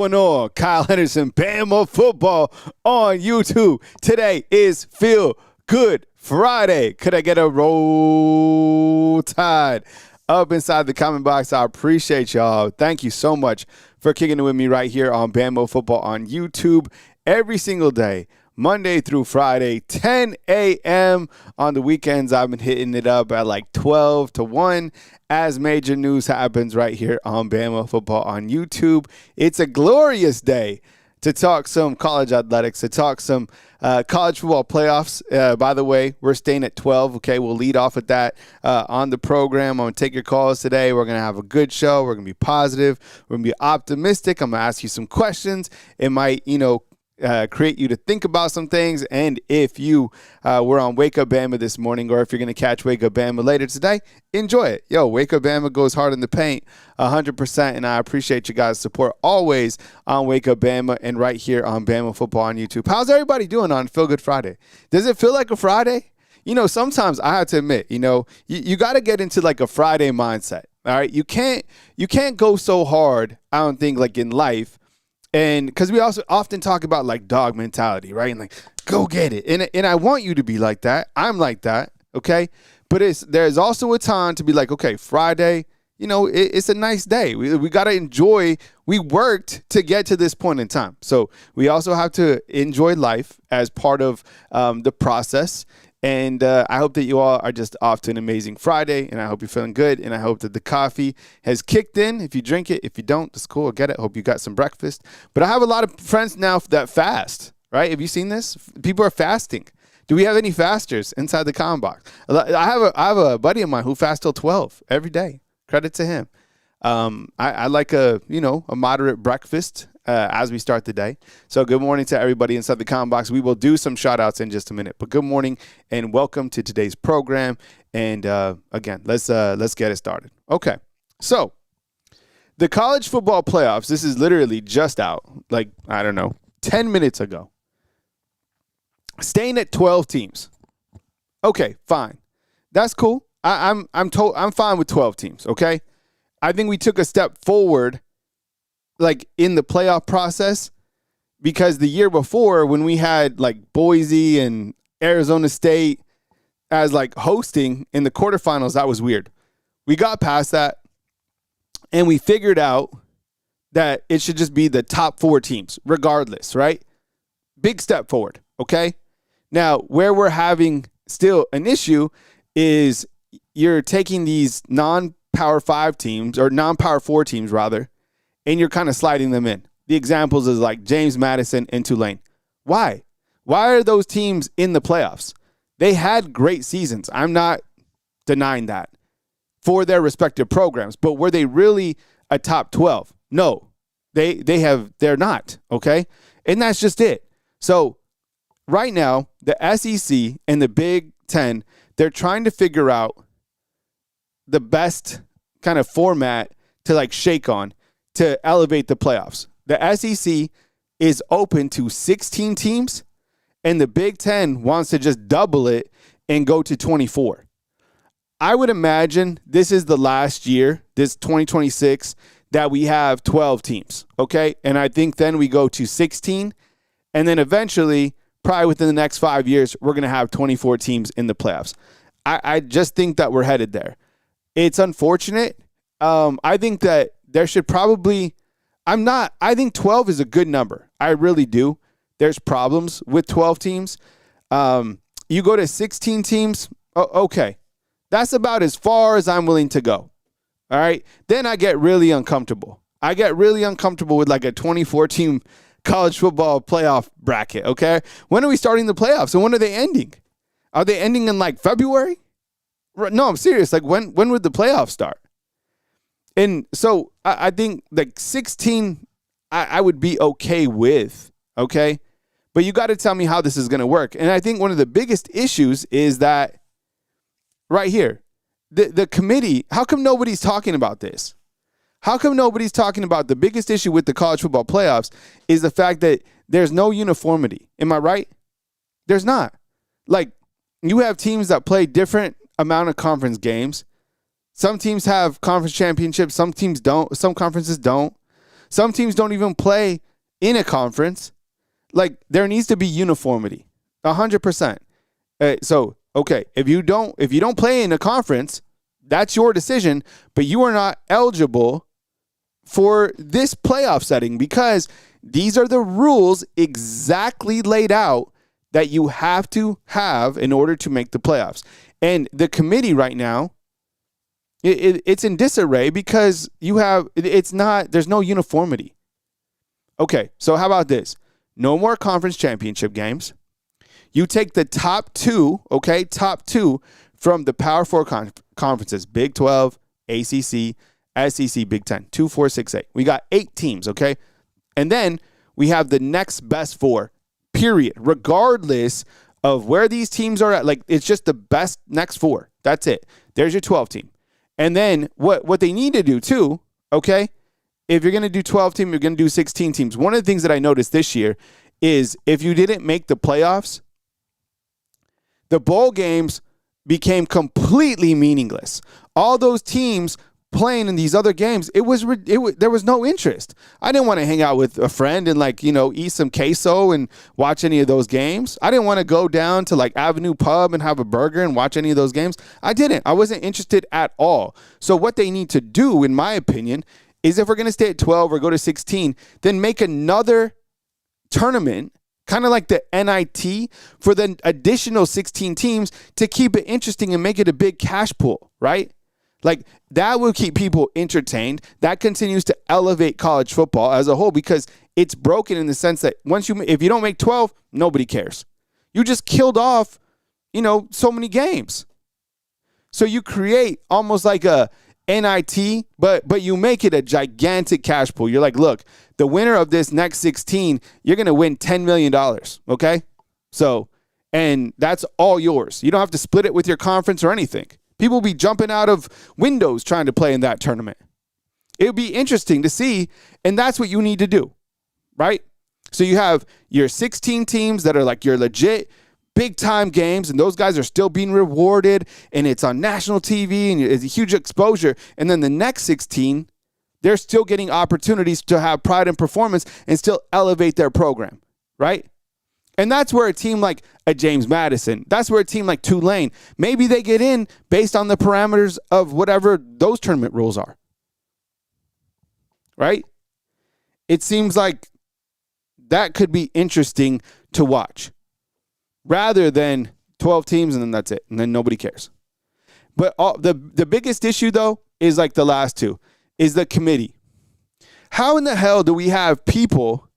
Going on? Kyle Henderson, Bama football on YouTube. Today is Feel Good Friday. Could I get a roll tide up inside the comment box? I appreciate y'all. Thank you so much for kicking it with me right here on Bama football on YouTube every single day, Monday through Friday, 10 a.m. On the weekends, I've been hitting it up at like 12 to 1 as major news happens right here on Bama football on YouTube. It's a glorious day to talk some college athletics, to talk some college football playoffs. By the way, we're staying at 12. Okay, we'll lead off with that on the program. I'm going to take your calls today. We're going to have a good show. We're going to be positive. We're going to be optimistic. I'm going to ask you some questions. It might, create you to think about some things. And if you were on Wake Up Bama this morning, or if you're going to catch Wake Up Bama later today, enjoy it. Yo, Wake Up Bama goes hard in the paint 100%. And I appreciate you guys' support always on Wake Up Bama and right here on Bama football on YouTube. How's everybody doing on Feel Good Friday? Does it feel like a Friday? Sometimes I have to admit, you got to get into like a Friday mindset. All right. You can't go so hard, I don't think, like in life. And because we also often talk about like dog mentality, right? And like, go get it. And I want you to be like that. I'm like that. Okay. But there's also a time to be like, okay, Friday, it's a nice day. We got to enjoy. We worked to get to this point in time. So we also have to enjoy life as part of the process. And I hope that you all are just off to an amazing Friday, and I hope you're feeling good, and I hope that the coffee has kicked in. If you drink it, if you don't, that's cool. I get it. Hope you got some breakfast. But I have a lot of friends now that fast, right? Have you seen this? People are fasting. Do we have any fasters inside the comment box? I have a buddy of mine who fasts till 12 every day. Credit to him. I like a moderate breakfast as we start the day. So good morning to everybody inside the comment box. We will do some shout outs in just a minute, but good morning and welcome to today's program. And again, let's get it started. Okay. So the college football playoffs, this is literally just out, 10 minutes ago. Staying at 12 teams. Okay, fine. That's cool. I'm fine with 12 teams. Okay. I think we took a step forward in the playoff process, because the year before when we had Boise and Arizona State as hosting in the quarterfinals, that was weird. We got past that and we figured out that it should just be the top 4 teams regardless, right? Big step forward. Okay. Now where we're having still an issue is you're taking these non-Power 5 teams, or non-Power 4 teams rather, and you're kind of sliding them in. The examples is James Madison and Tulane. Why? Why are those teams in the playoffs? They had great seasons. I'm not denying that for their respective programs, but were they really a top 12? No, they're not. Okay. And that's just it. So right now, the SEC and the Big Ten, they're trying to figure out the best kind of format to shake on to elevate the playoffs. The SEC is open to 16 teams, and the Big Ten wants to just double it and go to 24. I would imagine this is the last year, this 2026, that we have 12 teams, okay? And I think then we go to 16, and then eventually, probably within the next 5 years, we're going to have 24 teams in the playoffs. I just think that we're headed there. It's unfortunate. I think that there should probably, I think 12 is a good number. I really do. There's problems with 12 teams. You go to 16 teams, okay. That's about as far as I'm willing to go. All right. Then I get really uncomfortable. I get really uncomfortable with a 24-team college football playoff bracket, okay? When are we starting the playoffs, and when are they ending? Are they ending in February? No, I'm serious. When would the playoffs start? And so I think 16 I would be okay with, okay? But you got to tell me how this is going to work. And I think one of the biggest issues is that right here, the committee, how come nobody's talking about this? How come nobody's talking about the biggest issue with the college football playoffs is the fact that there's no uniformity. Am I right? There's not. You have teams that play different amount of conference games. Some teams have conference championships. Some teams don't. Some conferences don't. Some teams don't even play in a conference. Like, there needs to be uniformity, 100%. So, okay, if you don't play in a conference, that's your decision, but you are not eligible for this playoff setting because these are the rules exactly laid out that you have to have in order to make the playoffs. And the committee right now, it's in disarray because there's no uniformity. Okay, so how about this? No more conference championship games. You take the top two from the Power Four conferences, Big 12, ACC, SEC, Big 10, 2, 4, 6, 8. We got 8 teams, okay? And then we have the next best 4, period, regardless of where these teams are at. Like, it's just the best next 4. That's it. There's your 12 team. And then what they need to do too, okay, if you're going to do 12 team, you're going to do 16 teams. One of the things that I noticed this year is if you didn't make the playoffs, the bowl games became completely meaningless. All those teams playing in these other games, there was no interest. I didn't want to hang out with a friend and eat some queso and watch any of those games. I didn't want to go down to Avenue Pub and have a burger and watch any of those games. I didn't. I wasn't interested at all. So what they need to do, in my opinion, is if we're going to stay at 12 or go to 16, then make another tournament, kind of like the NIT, for the additional 16 teams to keep it interesting and make it a big cash pool, right? Like, that will keep people entertained. That continues to elevate college football as a whole because it's broken in the sense that if you don't make 12, nobody cares. You just killed off, so many games. So you create almost like a NIT, but you make it a gigantic cash pool. You're like, look, the winner of this next 16, you're going to win $10 million, okay? So, and that's all yours. You don't have to split it with your conference or anything. People will be jumping out of windows trying to play in that tournament. It would be interesting to see, and that's what you need to do, right? So you have your 16 teams that are like your legit big-time games, and those guys are still being rewarded, and it's on national TV, and it's a huge exposure. And then the next 16, they're still getting opportunities to have pride and performance and still elevate their program, right? And that's where a team like a James Madison, that's where a team like Tulane, maybe they get in based on the parameters of whatever those tournament rules are. Right? It seems like that could be interesting to watch rather than 12 teams and then that's it. And then nobody cares. But the biggest issue, though, is like the last two, is the committee. How in the hell do we have people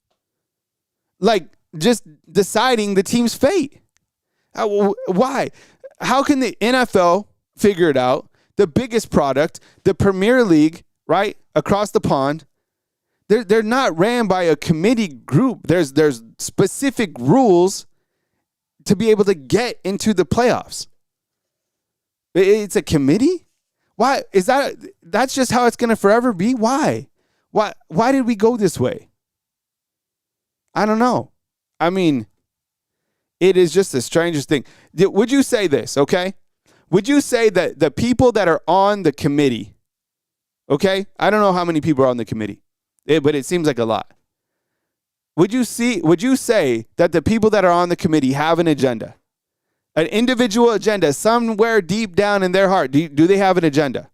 like just deciding the team's fate? Why? How can the NFL figure it out? The biggest product, the Premier League, right, across the pond, they're not ran by a committee group. There's specific rules to be able to get into the playoffs. It's a committee? Why is that? That's just how it's going to forever be. Why did we go this way? I don't know. I mean, it is just the strangest thing. Would you say this, okay? Would you say that the people that are on the committee, okay? I don't know how many people are on the committee, but it seems like a lot. Would you say that the people that are on the committee have an agenda? An individual agenda somewhere deep down in their heart? Do they have an agenda?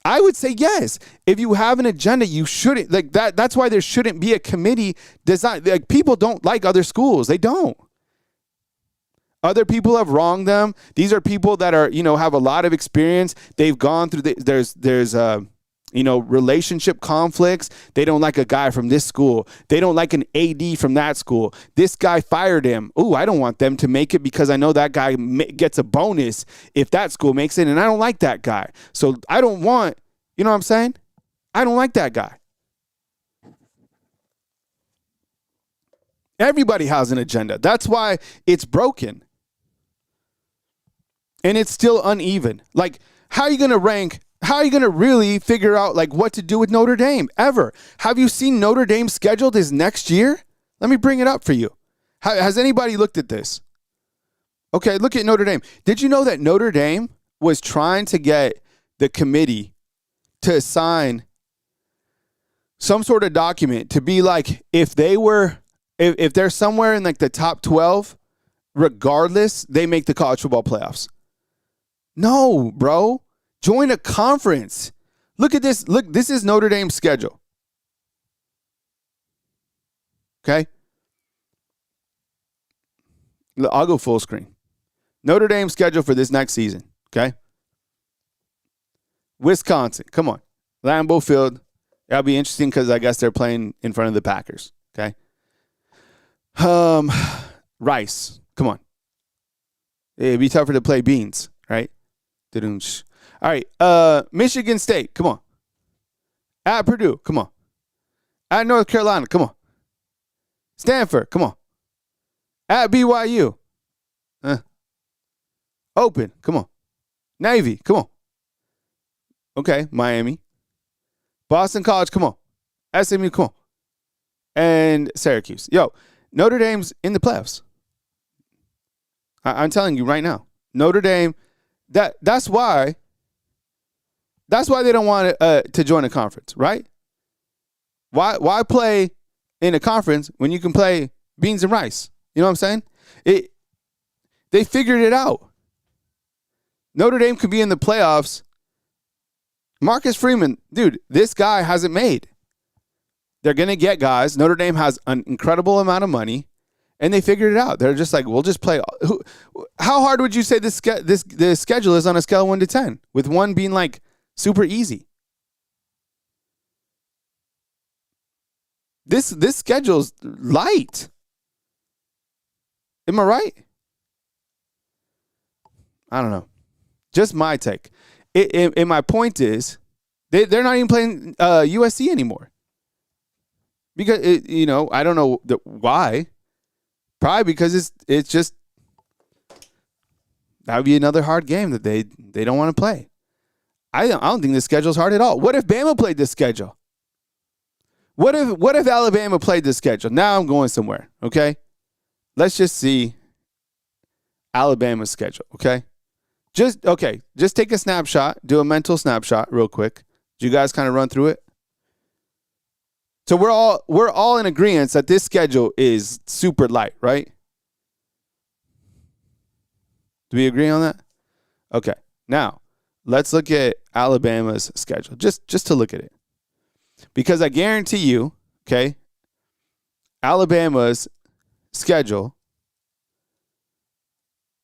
I would say yes. If you have an agenda, you shouldn't like that. That's why there shouldn't be a committee designed. Like, people don't like other schools. They don't. Other people have wronged them. These are people that are, have a lot of experience. They've gone through there's relationship conflicts. They don't like a guy from this school. They don't like an AD from that school. This guy fired him. Ooh, I don't want them to make it because I know that guy gets a bonus if that school makes it, and I don't like that guy. So I don't want, you know what I'm saying? I don't like that guy. Everybody has an agenda. That's why it's broken. And it's still uneven. Like, how are you going to rank? How are you going to really figure out like what to do with Notre Dame ever? Have you seen Notre Dame scheduled as next year? Let me bring it up for you. Has anybody looked at this? Okay, look at Notre Dame. Did you know that Notre Dame was trying to get the committee to assign some sort of document to be like, if they're somewhere in like the top 12, regardless, they make the college football playoffs. No, bro. Join a conference. Look at this. Look, this is Notre Dame's schedule. Okay? I'll go full screen. Notre Dame's schedule for this next season. Okay? Wisconsin. Come on. Lambeau Field. That'll be interesting because I guess they're playing in front of the Packers. Okay? Rice. Come on. It'd be tougher to play Beans, right? All right. Michigan State. Come on. At Purdue. Come on. At North Carolina. Come on. Stanford. Come on. At BYU. Open. Come on. Navy. Come on. Okay. Miami. Boston College. Come on. SMU. Come on. And Syracuse. Yo, Notre Dame's in the playoffs. I'm telling you right now. Notre Dame, that's why they don't want to join a conference, right? Why play in a conference when you can play beans and rice? You know what I'm saying? They figured it out. Notre Dame could be in the playoffs. Marcus Freeman, dude, this guy hasn't made. They're going to get guys. Notre Dame has an incredible amount of money, and they figured it out. They're just like, we'll just play. How hard would you say this schedule is on a scale of 1 to 10, with 1 being like super easy? This schedule's light. Am I right? I don't know. Just my take. And my point is, they're not even playing USC anymore. Because, I don't know why. Probably because it's just, that would be another hard game that they don't want to play. I don't think the schedule's hard at all. What if Bama played this schedule? What if Alabama played this schedule? Now I'm going somewhere, okay? Let's just see Alabama's schedule, okay? Just take a snapshot, do a mental snapshot real quick. Do you guys kind of run through it? So we're all in agreement that this schedule is super light, right? Do we agree on that? Okay. Now, let's look at Alabama's schedule. Just to look at it. Because I guarantee you, okay, Alabama's schedule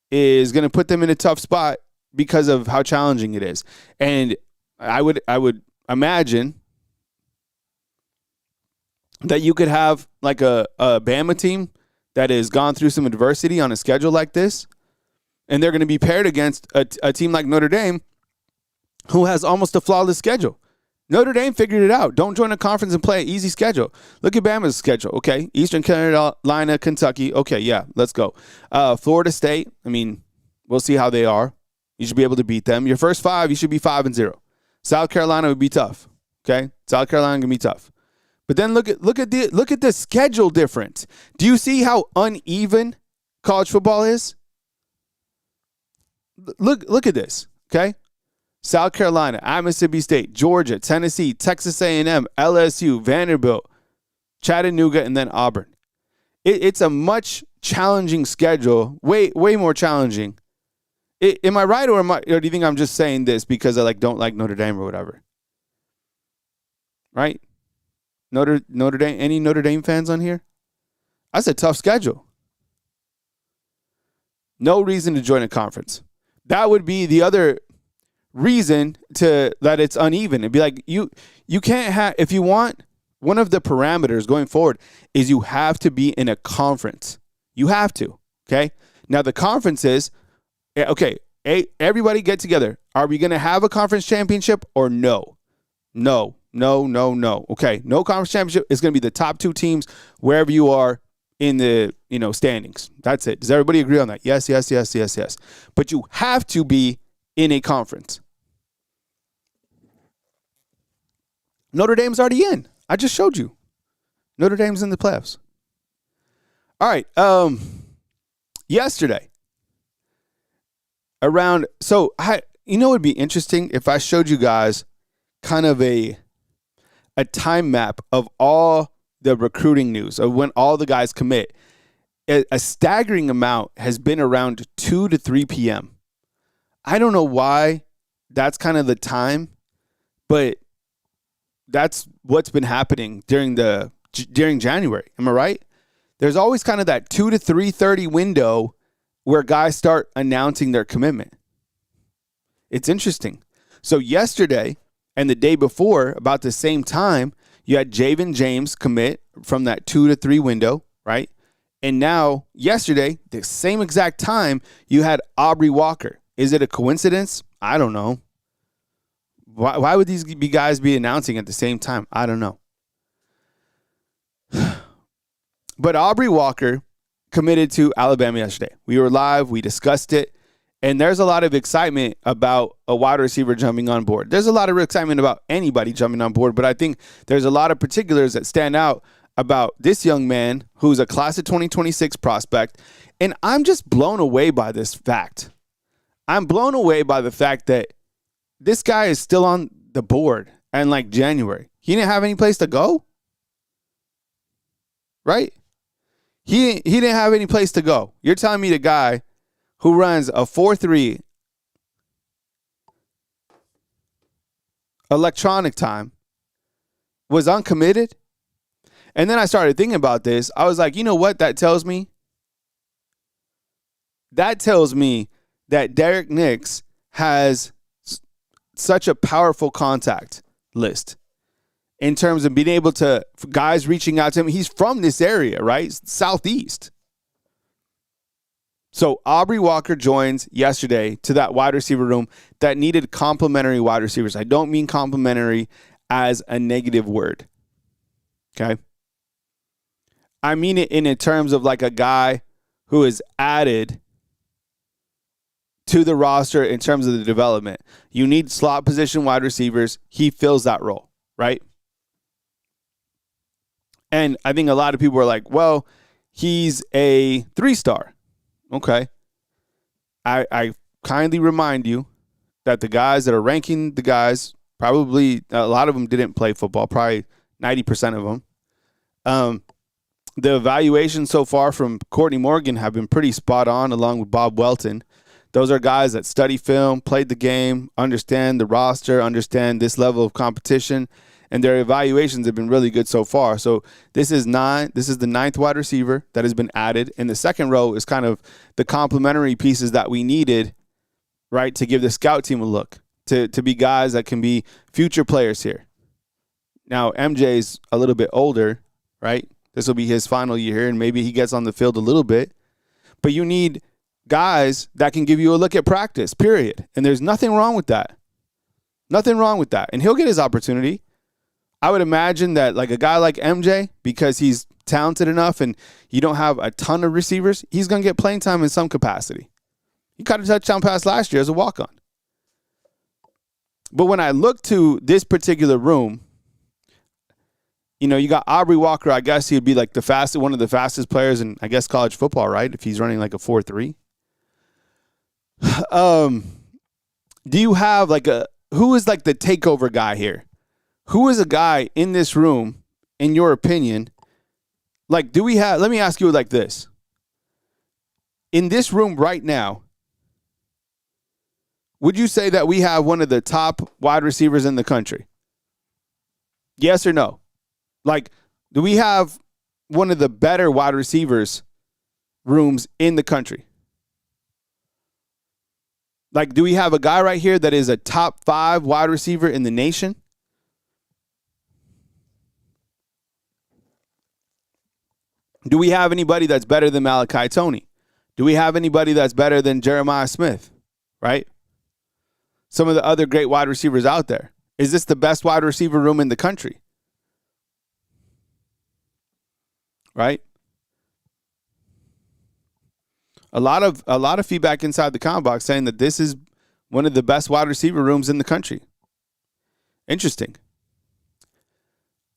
is going to put them in a tough spot because of how challenging it is. And I would imagine that you could have like a Bama team that has gone through some adversity on a schedule like this, and they're going to be paired against a team like Notre Dame who has almost a flawless schedule. Notre Dame figured it out. Don't join a conference and play an easy schedule. Look at Bama's schedule, okay? Eastern Carolina, Kentucky. Okay, yeah, let's go. Florida State, I mean, we'll see how they are. You should be able to beat them. Your first 5, you should be 5-0. South Carolina would be tough, okay? South Carolina can be tough. But then look at the schedule difference. Do you see how uneven college football is? Look at this, okay? South Carolina, Mississippi State, Georgia, Tennessee, Texas A&M, LSU, Vanderbilt, Chattanooga, and then Auburn. It's a much challenging schedule, way more challenging. Am I right, or do you think I'm just saying this because I don't like Notre Dame or whatever? Right? Notre Dame. Any Notre Dame fans on here? That's a tough schedule. No reason to join a conference. That would be the other reason that it's uneven. It'd be like you can't have, if you want, one of the parameters going forward is you have to be in a conference. You have to. Okay. Now the conference is, okay, everybody get together. Are we going to have a conference championship or no? No. Okay. No conference championship. Is going to be the top 2 teams wherever you are in the, standings. That's it. Does everybody agree on that? Yes. But you have to be in a conference. Notre Dame's already in. I just showed you. Notre Dame's in the playoffs. All right. Yesterday, it would be interesting if I showed you guys kind of a a time map of all the recruiting news of when all the guys commit, a staggering amount has been around 2 to 3 p.m. I don't know why that's kind of the time, but that's what's been happening during January. Am I right? There's always kind of that 2 to 3:30 window where guys start announcing their commitment. It's interesting. So yesterday and the day before, about the same time, you had Javen James commit from that 2 to 3 window, right? And now, yesterday, the same exact time, you had Aubrey Walker. Is it a coincidence? I don't know. Why would these guys be announcing at the same time? I don't know. But Aubrey Walker committed to Alabama yesterday. We were live. We discussed it. And there's a lot of excitement about a wide receiver jumping on board. There's a lot of excitement about anybody jumping on board. But I think there's a lot of particulars that stand out about this young man who's a class of 2026 prospect. And I'm just blown away by this fact. I'm blown away by the fact that this guy is still on the board in like January. He didn't have any place to go. Right? He didn't have any place to go. You're telling me the guy who runs a 4.3 electronic time was uncommitted? And then I started thinking about this. I was like, you know what that tells me? That tells me that Derek Nix has such a powerful contact list in terms of being able to, guys reaching out to him. He's from this area, right? Southeast. So Aubrey Walker joins yesterday to that wide receiver room that needed complementary wide receivers. I don't mean complementary as a negative word. Okay? I mean it in terms of like a guy who is added to the roster in terms of the development. You need slot position wide receivers. He fills that role, right? And I think a lot of people are like, well, he's a 3-star. Okay. I kindly remind you that the guys that are ranking the guys, probably a lot of them didn't play football, probably 90% of them. The evaluations so far from Courtney Morgan have been pretty spot on, along with Bob Welton. Those are guys that study film, played the game, understand the roster, understand this level of competition, and their evaluations have been really good so far. So this is the 9th wide receiver that has been added, and the second row is kind of the complementary pieces that we needed, right, to give the scout team a look, to be guys that can be future players here. Now, MJ's a little bit older, right? This will be his final year, and maybe he gets on the field a little bit. But you need guys that can give you a look at practice, period. And there's nothing wrong with that. Nothing wrong with that. And he'll get his opportunity. I would imagine that like a guy like MJ, because he's talented enough and you don't have a ton of receivers, he's going to get playing time in some capacity. He caught a touchdown pass last year as a walk-on. But when I look to this particular room, you know, you got Aubrey Walker. I guess he would be like one of the fastest players in, I guess, college football, right? If he's running like a 4.3. Do you have who is like the takeover guy here? Who is a guy in this room, in your opinion? Like, let me ask you like this. In this room right now, would you say that we have one of the top wide receivers in the country? Yes or no? Like, do we have one of the better wide receivers rooms in the country? Like, do we have a guy right here that is a top 5 wide receiver in the nation? Do we have anybody that's better than Malachi Toney? Do we have anybody that's better than Jeremiah Smith? Right? Some of the other great wide receivers out there. Is this the best wide receiver room in the country? Right? A lot of feedback inside the comment box saying that this is one of the best wide receiver rooms in the country. Interesting.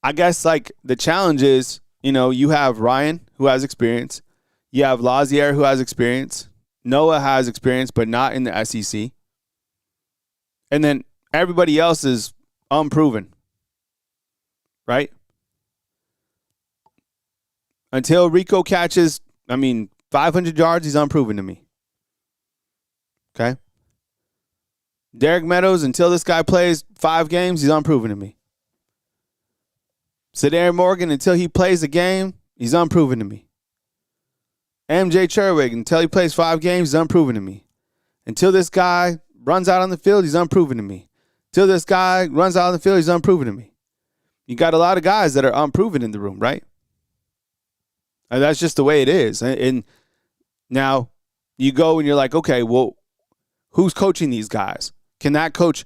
I guess like the challenge is, you know, you have Ryan who has experience. You have Lazier who has experience. Noah has experience, but not in the SEC. And then everybody else is unproven. right? Until Rico catches, 500 yards, he's unproven to me. Okay? Derek Meadows, until this guy plays 5 games, he's unproven to me. Cedar Morgan, until he plays a game, he's unproven to me. MJ Cherwig, until he plays 5 games, he's unproven to me. Until this guy runs out on the field, he's unproven to me. Until this guy runs out on the field, he's unproven to me. You got a lot of guys that are unproven in the room, right? And that's just the way it is. And now you go and you're like, okay, well, who's coaching these guys? Can that coach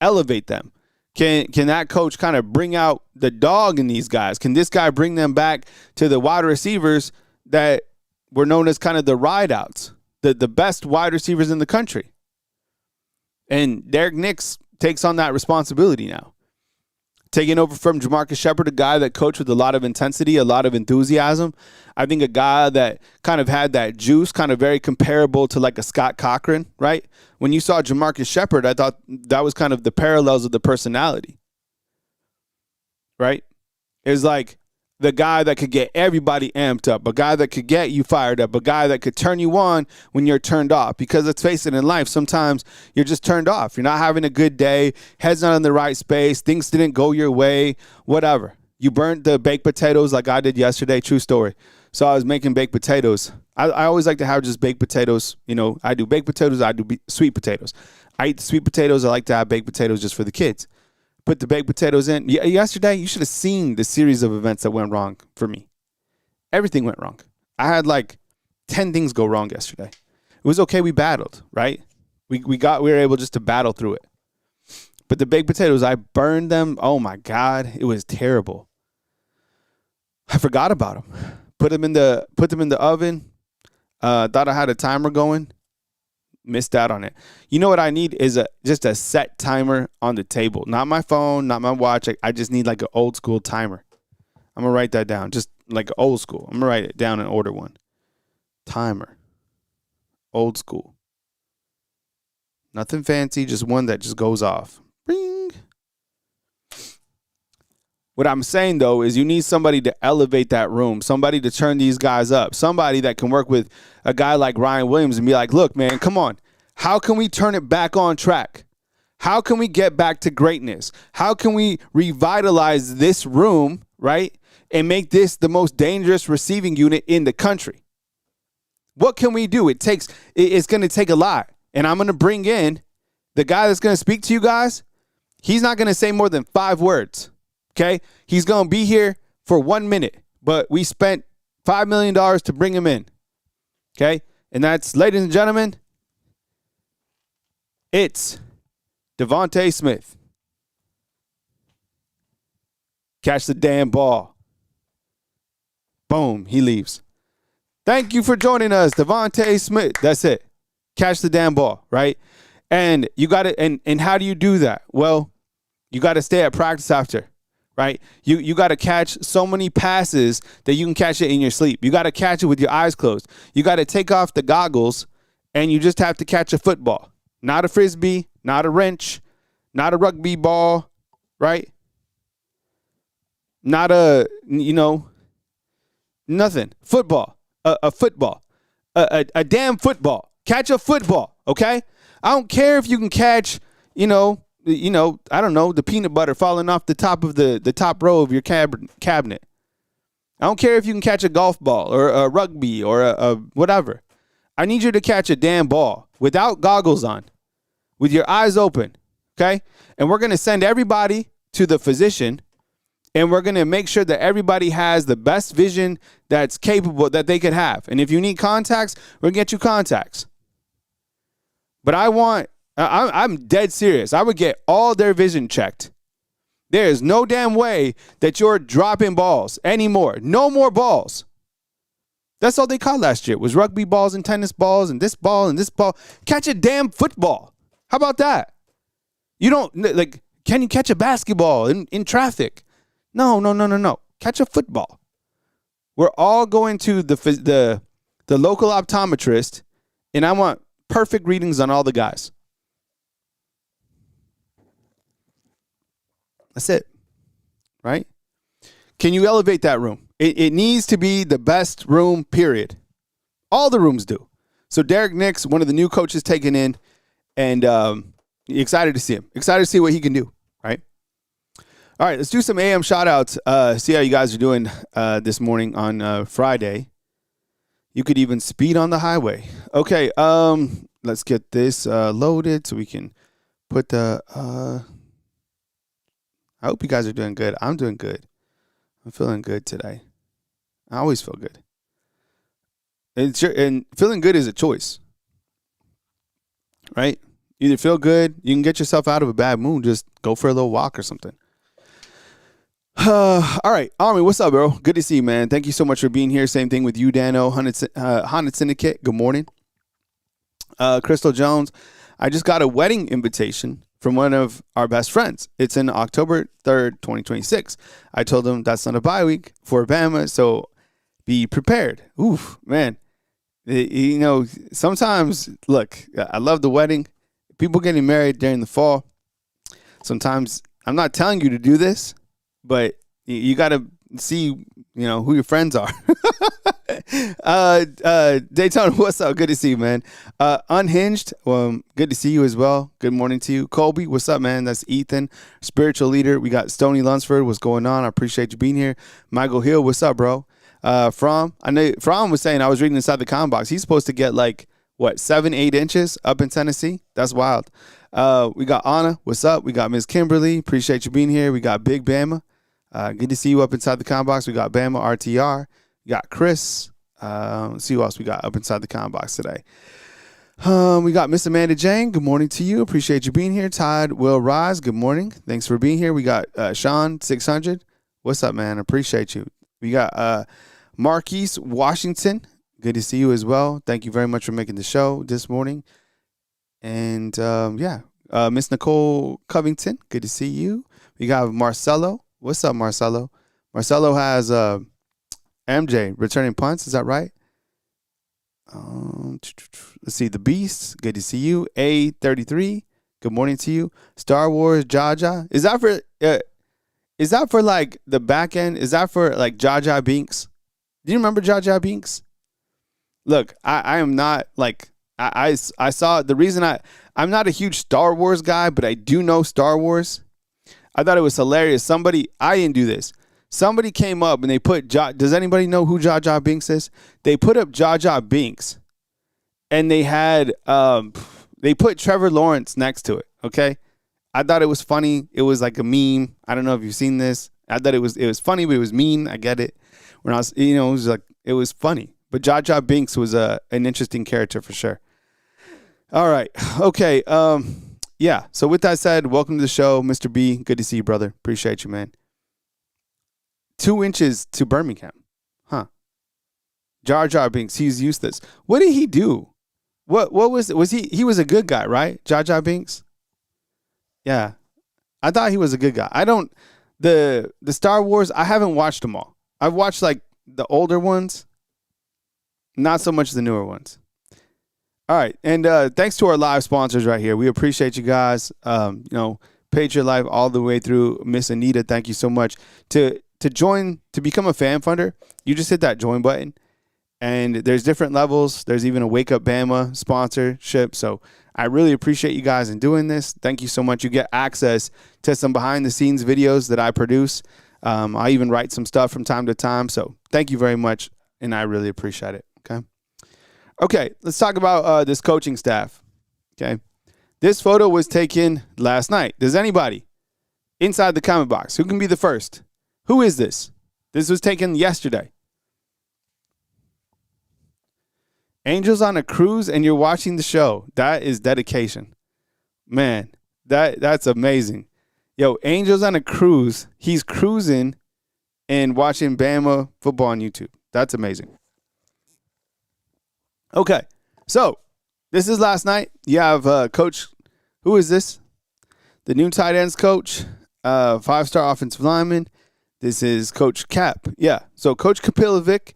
elevate them? Can that coach kind of bring out the dog in these guys? Can this guy bring them back to the wide receivers that were known as kind of the ride-outs, the best wide receivers in the country? And Derek Nix takes on that responsibility now. Taking over from Jamarcus Shepard, a guy that coached with a lot of intensity, a lot of enthusiasm. I think a guy that kind of had that juice, kind of very comparable to like a Scott Cochran, right? When you saw Jamarcus Shepard, I thought that was kind of the parallels of the personality, right? It's like the guy that could get everybody amped up, a guy that could get you fired up, a guy that could turn you on when you're turned off. Because let's face it, in life, sometimes you're just turned off. You're not having a good day, head's not in the right space, things didn't go your way, whatever. You burnt the baked potatoes like I did yesterday, true story. So I was making baked potatoes. I always like to have just baked potatoes. You know, I do baked potatoes, I do sweet potatoes. I eat the sweet potatoes, I like to have baked potatoes just for the kids. Put the baked potatoes in. Yesterday, you should have seen the series of events that went wrong for me. Everything went wrong. I had like 10 things go wrong yesterday. It was okay. We battled, right? We were able just to battle through it. But the baked potatoes, I burned them. Oh my God, it was terrible. I forgot about them. Put them in the oven. Thought I had a timer going. Missed out on it. You know what I need is just a set timer on the table. Not my phone, not my watch. I just need like an old school timer. I'm going to write that down. Just like old school. I'm going to write it down and order one. Timer. Old school. Nothing fancy, just one that just goes off. Ring. What I'm saying, though, is you need somebody to elevate that room, somebody to turn these guys up, somebody that can work with a guy like Ryan Williams and be like, look, man, come on. How can we turn it back on track? How can we get back to greatness? How can we revitalize this room, right, and make this the most dangerous receiving unit in the country? What can we do? It's going to take a lot. And I'm going to bring in the guy that's going to speak to you guys. He's not going to say more than 5 words. Okay, he's going to be here for 1 minute, but we spent $5 million to bring him in. Okay, and that's, ladies and gentlemen, it's Devontae Smith. Catch the damn ball. Boom, he leaves. Thank you for joining us, Devontae Smith. That's it. Catch the damn ball, right? And you got to, and how do you do that? Well, you got to stay at practice after. Right? You got to catch so many passes that you can catch it in your sleep. You got to catch it with your eyes closed. You got to take off the goggles and you just have to catch a football. Not a frisbee, not a wrench, not a rugby ball, right? Not a, nothing. Football. A football. A damn football. Catch a football, okay? I don't care if you can catch, I don't know, the peanut butter falling off the top of the top row of your cabinet. I don't care if you can catch a golf ball or a rugby or a whatever. I need you to catch a damn ball without goggles on, with your eyes open, okay? And we're going to send everybody to the physician, and we're going to make sure that everybody has the best vision that's capable that they could have. And if you need contacts, we'll get you contacts. But I'm dead serious. I would get all their vision checked. There is no damn way that you're dropping balls anymore. No more balls. That's all they caught last year was rugby balls and tennis balls and this ball and this ball. Catch a damn football. How about that? You don't, can you catch a basketball in traffic? No. Catch a football. We're all going to the local optometrist, and I want perfect readings on all the guys. That's it, right? Can you elevate that room? It needs to be the best room, period. All the rooms do. So Derek Nix, one of the new coaches taken in, and excited to see him. Excited to see what he can do, right? All right, let's do some AM shout-outs. See how you guys are doing this morning on Friday. You could even speed on the highway. Okay, let's get this loaded so we can put the I hope you guys are doing good. I'm doing good. I'm feeling good today. I always feel good. And feeling good is a choice, right? Either feel good, you can get yourself out of a bad mood, just go for a little walk or something. All right, Army, what's up, bro? Good to see you, man. Thank you so much for being here. Same thing with you, Dano. Honda Syndicate, good morning. Crystal Jones, I just got a wedding invitation from one of our best friends. It's in October 3rd, 2026. I told him that's not a bye week for Bama, so be prepared. Oof, man. You know, sometimes, look, I love the wedding. People getting married during the fall. Sometimes, I'm not telling you to do this, but you got to see, you know, who your friends are. Daytona, what's up? Good to see you, man. Unhinged, good to see you as well. Good morning to you. Colby, what's up, man? That's Ethan, spiritual leader. We got Stoney Lunsford. What's going on? I appreciate you being here. Michael Hill, what's up, bro? I know From was saying, I was reading inside the comment box, he's supposed to get like, 7-8 inches up in Tennessee? That's wild. We got Anna, what's up? We got Ms. Kimberly, appreciate you being here. We got Big Bama. Good to see you up inside the comment box. We got Bama RTR. We got Chris. Let's see who else we got up inside the comment box today. We got Miss Amanda Jane. Good morning to you. Appreciate you being here. Todd Will Rise. Good morning. Thanks for being here. We got Sean 600. What's up, man? Appreciate you. We got Marquise Washington. Good to see you as well. Thank you very much for making the show this morning. And Miss Nicole Covington. Good to see you. We got Marcelo. What's up, Marcelo? Marcelo has MJ returning punts. Is that right? Let's see. The Beast. Good to see you. A33. Good morning to you. Star Wars Jaja. Is that for like the back end? Is that for like Jaja Binks? Do you remember Jaja Binks? Look, I am not like I saw the reason I'm not a huge Star Wars guy, but I do know Star Wars. I thought it was hilarious. I didn't do this. Somebody came up and they put, does anybody know who Jar Jar Binks is? They put up Jar Jar Binks and they had, they put Trevor Lawrence next to it. Okay. I thought it was funny. It was like a meme. I don't know if you've seen this. I thought it was funny, but it was mean. I get it. When I was, it was funny, but Jar Jar Binks was an interesting character for sure. All right. Okay. Yeah. So with that said, welcome to the show, Mr. B. Good to see you, brother. Appreciate you, man. 2 inches to Birmingham. Huh. Jar Jar Binks. He's useless. What did he do? What was he was a good guy, right? Jar Jar Binks? Yeah. I thought he was a good guy. The Star Wars, I haven't watched them all. I've watched like the older ones, not so much the newer ones. All right, and thanks to our live sponsors right here. We appreciate you guys. Patriot Life all the way through. Miss Anita, thank you so much. To join, to become a fan funder, you just hit that join button, and there's different levels. There's even a Wake Up Bama sponsorship. So I really appreciate you guys in doing this. Thank you so much. You get access to some behind the scenes videos that I produce. I even write some stuff from time to time. So thank you very much, and I really appreciate it. Okay, let's talk about this coaching staff. Okay, this photo was taken last night. Does anybody inside the comment box, who can be the first? Who is this? This was taken yesterday. Angels on a cruise and you're watching the show. That is dedication. Man, that's amazing. Yo, Angels on a cruise. He's cruising and watching Bama football on YouTube. That's amazing. Okay, so this is last night. You have Coach, who is this? The new tight ends coach, 5-star offensive lineman. This is Coach Cap. Yeah, so Coach Kapilovic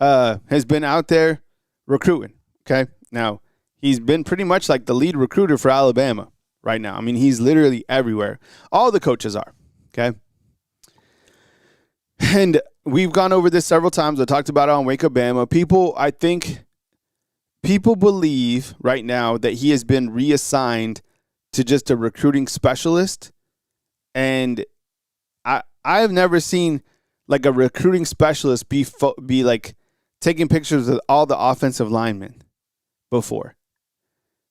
has been out there recruiting, okay? Now, he's been pretty much like the lead recruiter for Alabama right now. I mean, he's literally everywhere. All the coaches are, okay? And we've gone over this several times. I talked about it on Wake Up Bama. I think people believe right now that he has been reassigned to just a recruiting specialist. And I have never seen like a recruiting specialist be like taking pictures of all the offensive linemen before.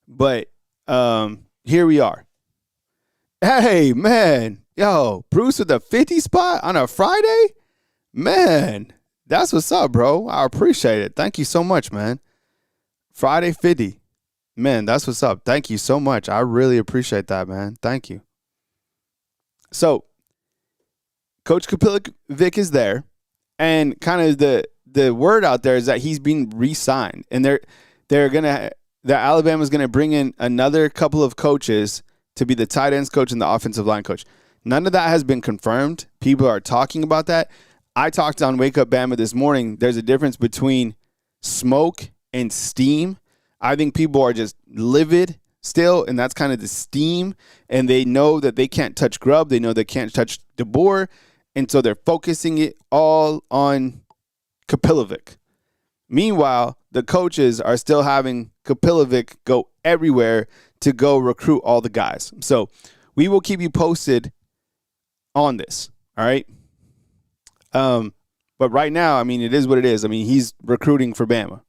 But here we are. Hey, man. Yo, Bruce with a 50 spot on a Friday? Man, that's what's up, bro. I appreciate it. Thank you so much, man. Friday 50. Man, that's what's up. Thank you so much. I really appreciate that, man. Thank you. So, Coach Kapilvic is there, and kind of the word out there is that he's being re-signed, and Alabama's gonna bring in another couple of coaches to be the tight ends coach and the offensive line coach. None of that has been confirmed. People are talking about that. I talked on Wake Up Bama this morning. There's a difference between smoke and steam. I think people are just livid still, and that's kind of the steam. And they know that they can't touch Grubb. They know they can't touch DeBoer. And so they're focusing it all on Kapilvic. Meanwhile, the coaches are still having Kapilvic go everywhere to go recruit all the guys. So we will keep you posted on this, all right? But right now, I mean, it is what it is. I mean, he's recruiting for Bama.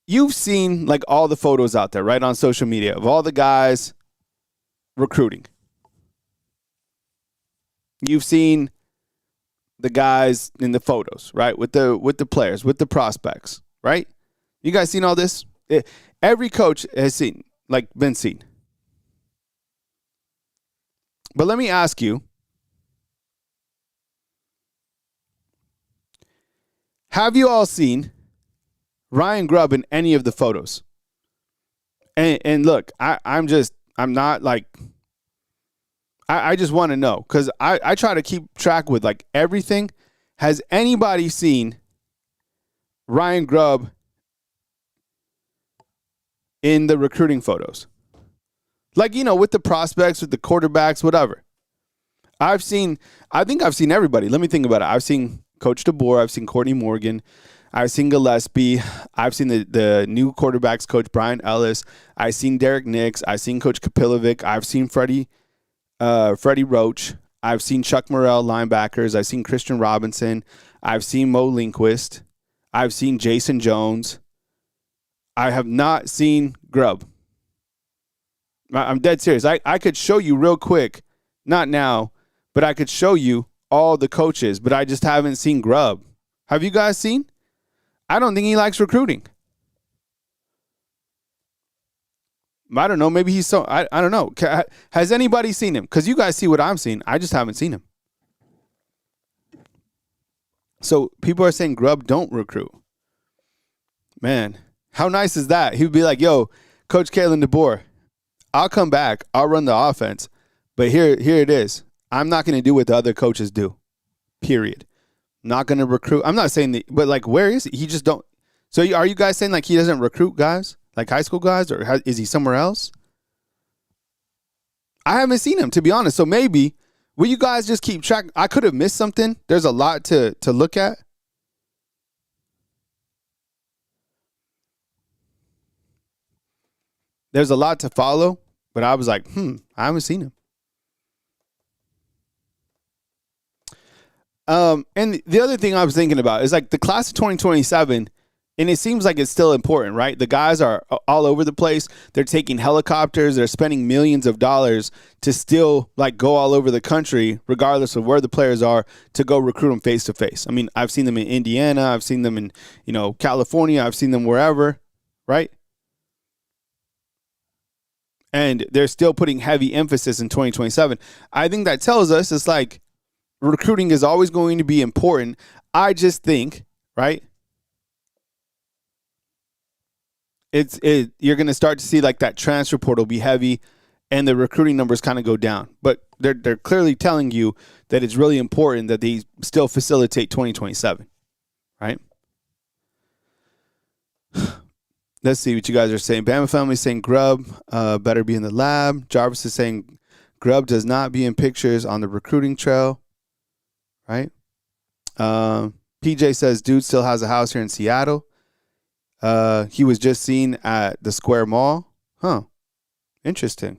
You've seen like all the photos out there, right, on social media of all the guys recruiting. You've seen the guys in the photos, right, with the players, with the prospects, right? You guys seen all this? Every coach has been seen. But let me ask you, have you all seen Ryan Grubb in any of the photos? And look, I just want to know, because I try to keep track with like everything. Has anybody seen Ryan Grubb in the recruiting photos? Like, with the prospects, with the quarterbacks, whatever. I think I've seen everybody. Let me think about it. I've seen Coach DeBoer. I've seen Courtney Morgan. I've seen Gillespie. I've seen the new quarterbacks coach, Brian Ellis. I've seen Derek Nix. I've seen Coach Kapilvic. I've seen Freddie Roach. I've seen Chuck Morrell, linebackers. I've seen Christian Robinson. I've seen Mo Lindquist. I've seen Jason Jones. I have not seen Grubb. I'm dead serious. I could show you real quick, not now, but I could show you all the coaches, but I just haven't seen Grubb. Have you guys seen? I don't think he likes recruiting. I don't know. Maybe he's so, I don't know. Has anybody seen him? Because you guys see what I'm seeing. I just haven't seen him. So people are saying Grubb don't recruit. Man, how nice is that? He would be like, yo, Coach Kalen DeBoer, I'll come back. I'll run the offense. But here it is. I'm not going to do what the other coaches do. Period. Not going to recruit. I'm not saying that, but like, where is he? He just don't. So are you guys saying like he doesn't recruit guys, like high school guys, or is he somewhere else? I haven't seen him, to be honest. So maybe, will you guys just keep track? I could have missed something. There's a lot to look at. There's a lot to follow, but I was like, I haven't seen him. And the other thing I was thinking about is like the class of 2027, and it seems like it's still important, right? The guys are all over the place. They're taking helicopters. They're spending millions of dollars to still like go all over the country, regardless of where the players are, to go recruit them face to face. I mean, I've seen them in Indiana. I've seen them in, California. I've seen them wherever, right? And they're still putting heavy emphasis in 2027. I think that tells us it's like recruiting is always going to be important. I just think, right, you're going to start to see like that transfer portal be heavy and the recruiting numbers kind of go down. But they're clearly telling you that it's really important that they still facilitate 2027, right? Let's see what you guys are saying. Bama family saying Grubb better be in the lab. Jarvis is saying Grubb does not be in pictures on the recruiting trail, right? PJ says dude still has a house here in Seattle. He was just seen at the Square Mall. Huh. Interesting.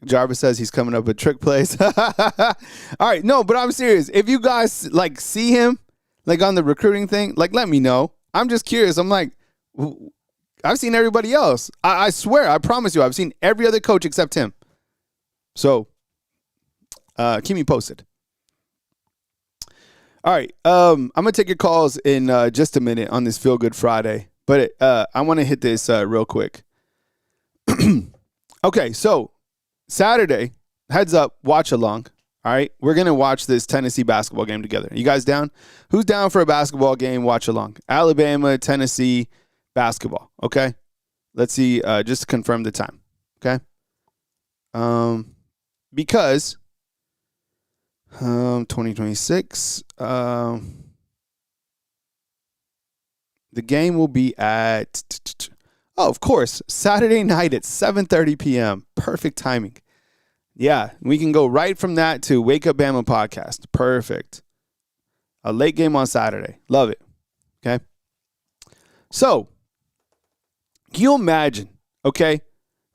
Jarvis says he's coming up with trick plays. All right, no, but I'm serious. If you guys like see him like on the recruiting thing, like let me know. I'm just curious. I'm like, I've seen everybody else. I swear, I promise you, I've seen every other coach except him. So keep me posted. All right, I'm gonna take your calls in just a minute on this Feel Good Friday, but I want to hit this real quick. Okay, so Saturday, heads up, watch along. All right, we're going to watch this Tennessee basketball game together. You guys down? Who's down for a basketball game? Watch along. Alabama, Tennessee, basketball. Okay, let's see, just to confirm the time. Okay, because 2026, the game will be at, of course, Saturday night at 7:30 p.m. Perfect timing. Yeah, we can go right from that to Wake Up Bama podcast. Perfect. A late game on Saturday. Love it. Okay. So, can you imagine, okay,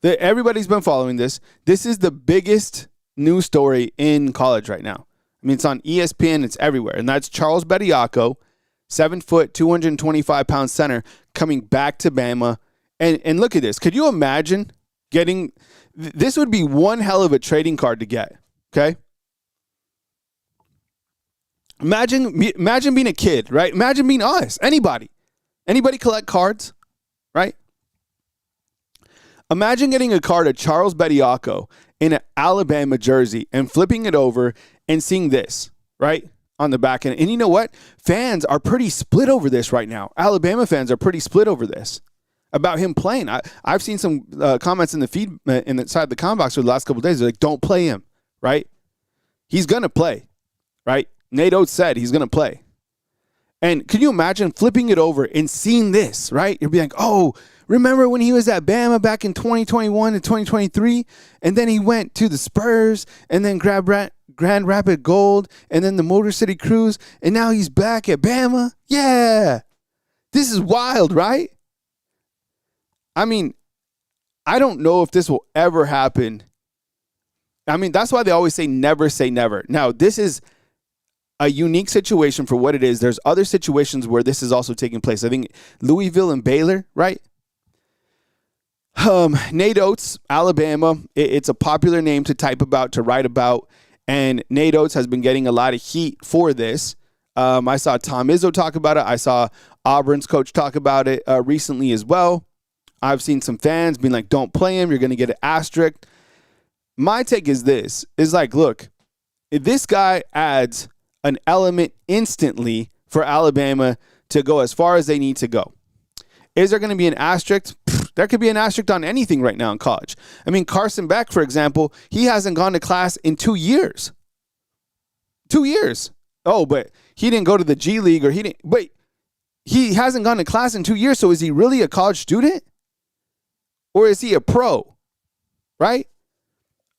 that everybody's been following this. This is the biggest news story in college right now. I mean, it's on ESPN. It's everywhere. And that's Charles Bediako, 7 foot, 225-pound center, coming back to Bama. And look at this. Could you imagine getting – this would be one hell of a trading card to get, okay? Imagine being a kid, right? Imagine being us, anybody. Anybody collect cards, right? Imagine getting a card of Charles Bediako in an Alabama jersey and flipping it over and seeing this, right, on the back end. And you know what? Fans are pretty split over this right now. Alabama fans are pretty split over this. About him playing. I've seen some comments in the feed inside the comment box for the last couple of days. They're like, don't play him, right? He's going to play, right? Nate Oates said he's going to play. And can you imagine flipping it over and seeing this, right? You'll be like, oh, remember when he was at Bama back in 2021 and 2023? And then he went to the Spurs and then grabbed Grand Rapids Gold and then the Motor City Cruise. And now he's back at Bama? Yeah. This is wild, right? I mean, I don't know if this will ever happen. I mean, that's why they always say never. Now, this is a unique situation for what it is. There's other situations where this is also taking place. I think Louisville and Baylor, right? Nate Oates, Alabama. It's a popular name to type about, to write about. And Nate Oates has been getting a lot of heat for this. I saw Tom Izzo talk about it. I saw Auburn's coach talk about it recently as well. I've seen some fans being like, don't play him. You're going to get an asterisk. My take is this, is like, look, if this guy adds an element instantly for Alabama to go as far as they need to go, is there going to be an asterisk? There could be an asterisk on anything right now in college. I mean, Carson Beck, for example, he hasn't gone to class in 2 years. 2 years. Oh, but he didn't go to the G League or wait, he hasn't gone to class in 2 years. So is he really a college student? Or is he a pro, right?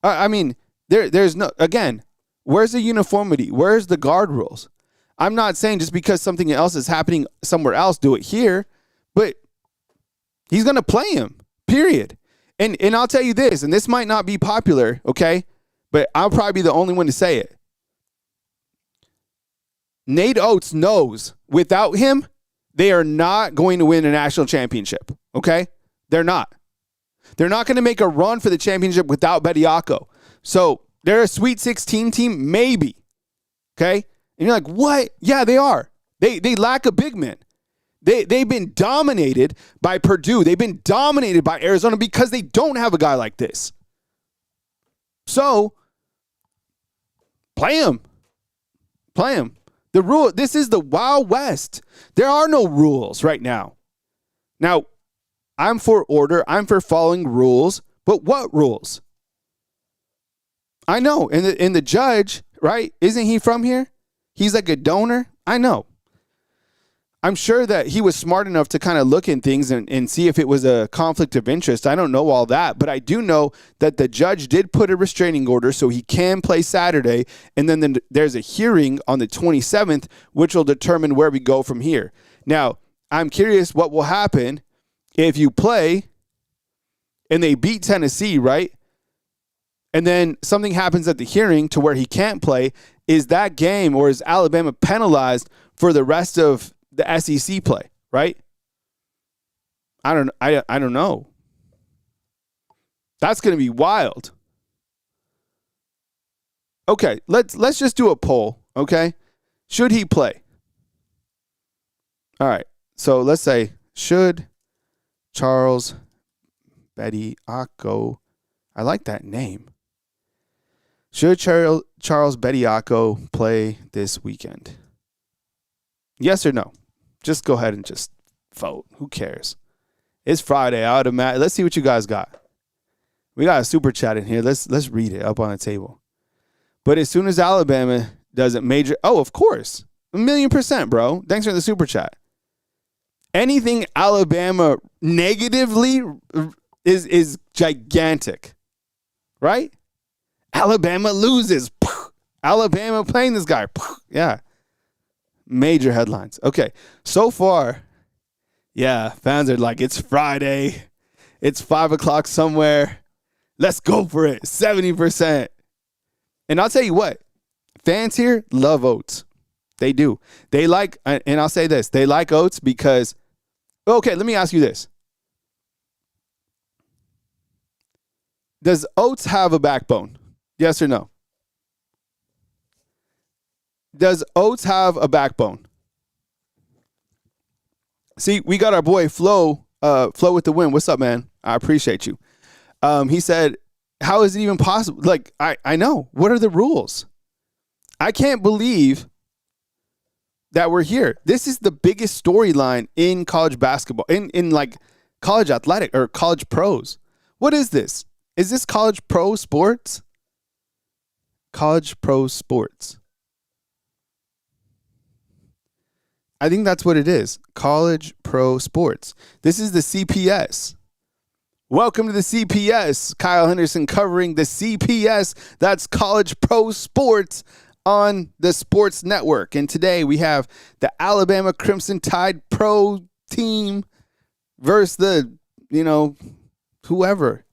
I mean, there's no, again, where's the uniformity? Where's the guard rules? I'm not saying just because something else is happening somewhere else, do it here, but he's going to play him, period. And I'll tell you this, and this might not be popular, okay, but I'll probably be the only one to say it. Nate Oates knows without him, they are not going to win a national championship, okay? They're not. They're not going to make a run for the championship without Bediako. So they're a Sweet 16 team, maybe. Okay? And you're like, what? Yeah, they are. They lack a big man. They've been dominated by Purdue. They've been dominated by Arizona because they don't have a guy like this. So play him. Play him. The rule, this is the Wild West. There are no rules right now. Now, I'm for order. I'm for following rules. But what rules? I know. And the judge, right? Isn't he from here? He's like a donor. I know. I'm sure that he was smart enough to kind of look in things and see if it was a conflict of interest. I don't know all that, but I do know that the judge did put a restraining order so he can play Saturday. And then there's a hearing on the 27th, which will determine where we go from here. Now, I'm curious what will happen if you play and they beat Tennessee, right? And then something happens at the hearing to where he can't play. Is that game, or is Alabama penalized for the rest of the SEC play, right? I don't know. That's going to be wild. Okay, let's just do a poll, okay? Should he play? All right. So let's say, should Charles Bediako, I like that name. Should Charles Bediako play this weekend? Yes or no? Just go ahead and just vote. Who cares? It's Friday. I would imagine. Let's see what you guys got. We got a super chat in here. Let's read it up on the table. But as soon as Alabama doesn't major, of course, 1,000,000%, bro. Thanks for the super chat. Anything Alabama negatively is gigantic, right? Alabama loses. Alabama playing this guy. Yeah. Major headlines. Okay. So far, yeah, fans are like, it's Friday. It's 5 o'clock somewhere. Let's go for it. 70%. And I'll tell you what, fans here love oats. They do. They like, and I'll say this, they like oats because, okay, let me ask you this. Does oats have a backbone? Yes or no? Does oats have a backbone? See, we got our boy Flo with the win. What's up, man? I appreciate you. He said, how is it even possible? Like, I know. What are the rules? I can't believe that we're here. This is the biggest storyline in college basketball, in like college athletic or college pros. What is this? Is this college pro sports? College pro sports. I think that's what it is. College pro sports. This is the CPS. Welcome to the CPS. Kyle Henderson covering the CPS. That's college pro sports on the Sports Network. And today we have the Alabama Crimson Tide pro team versus the, whoever.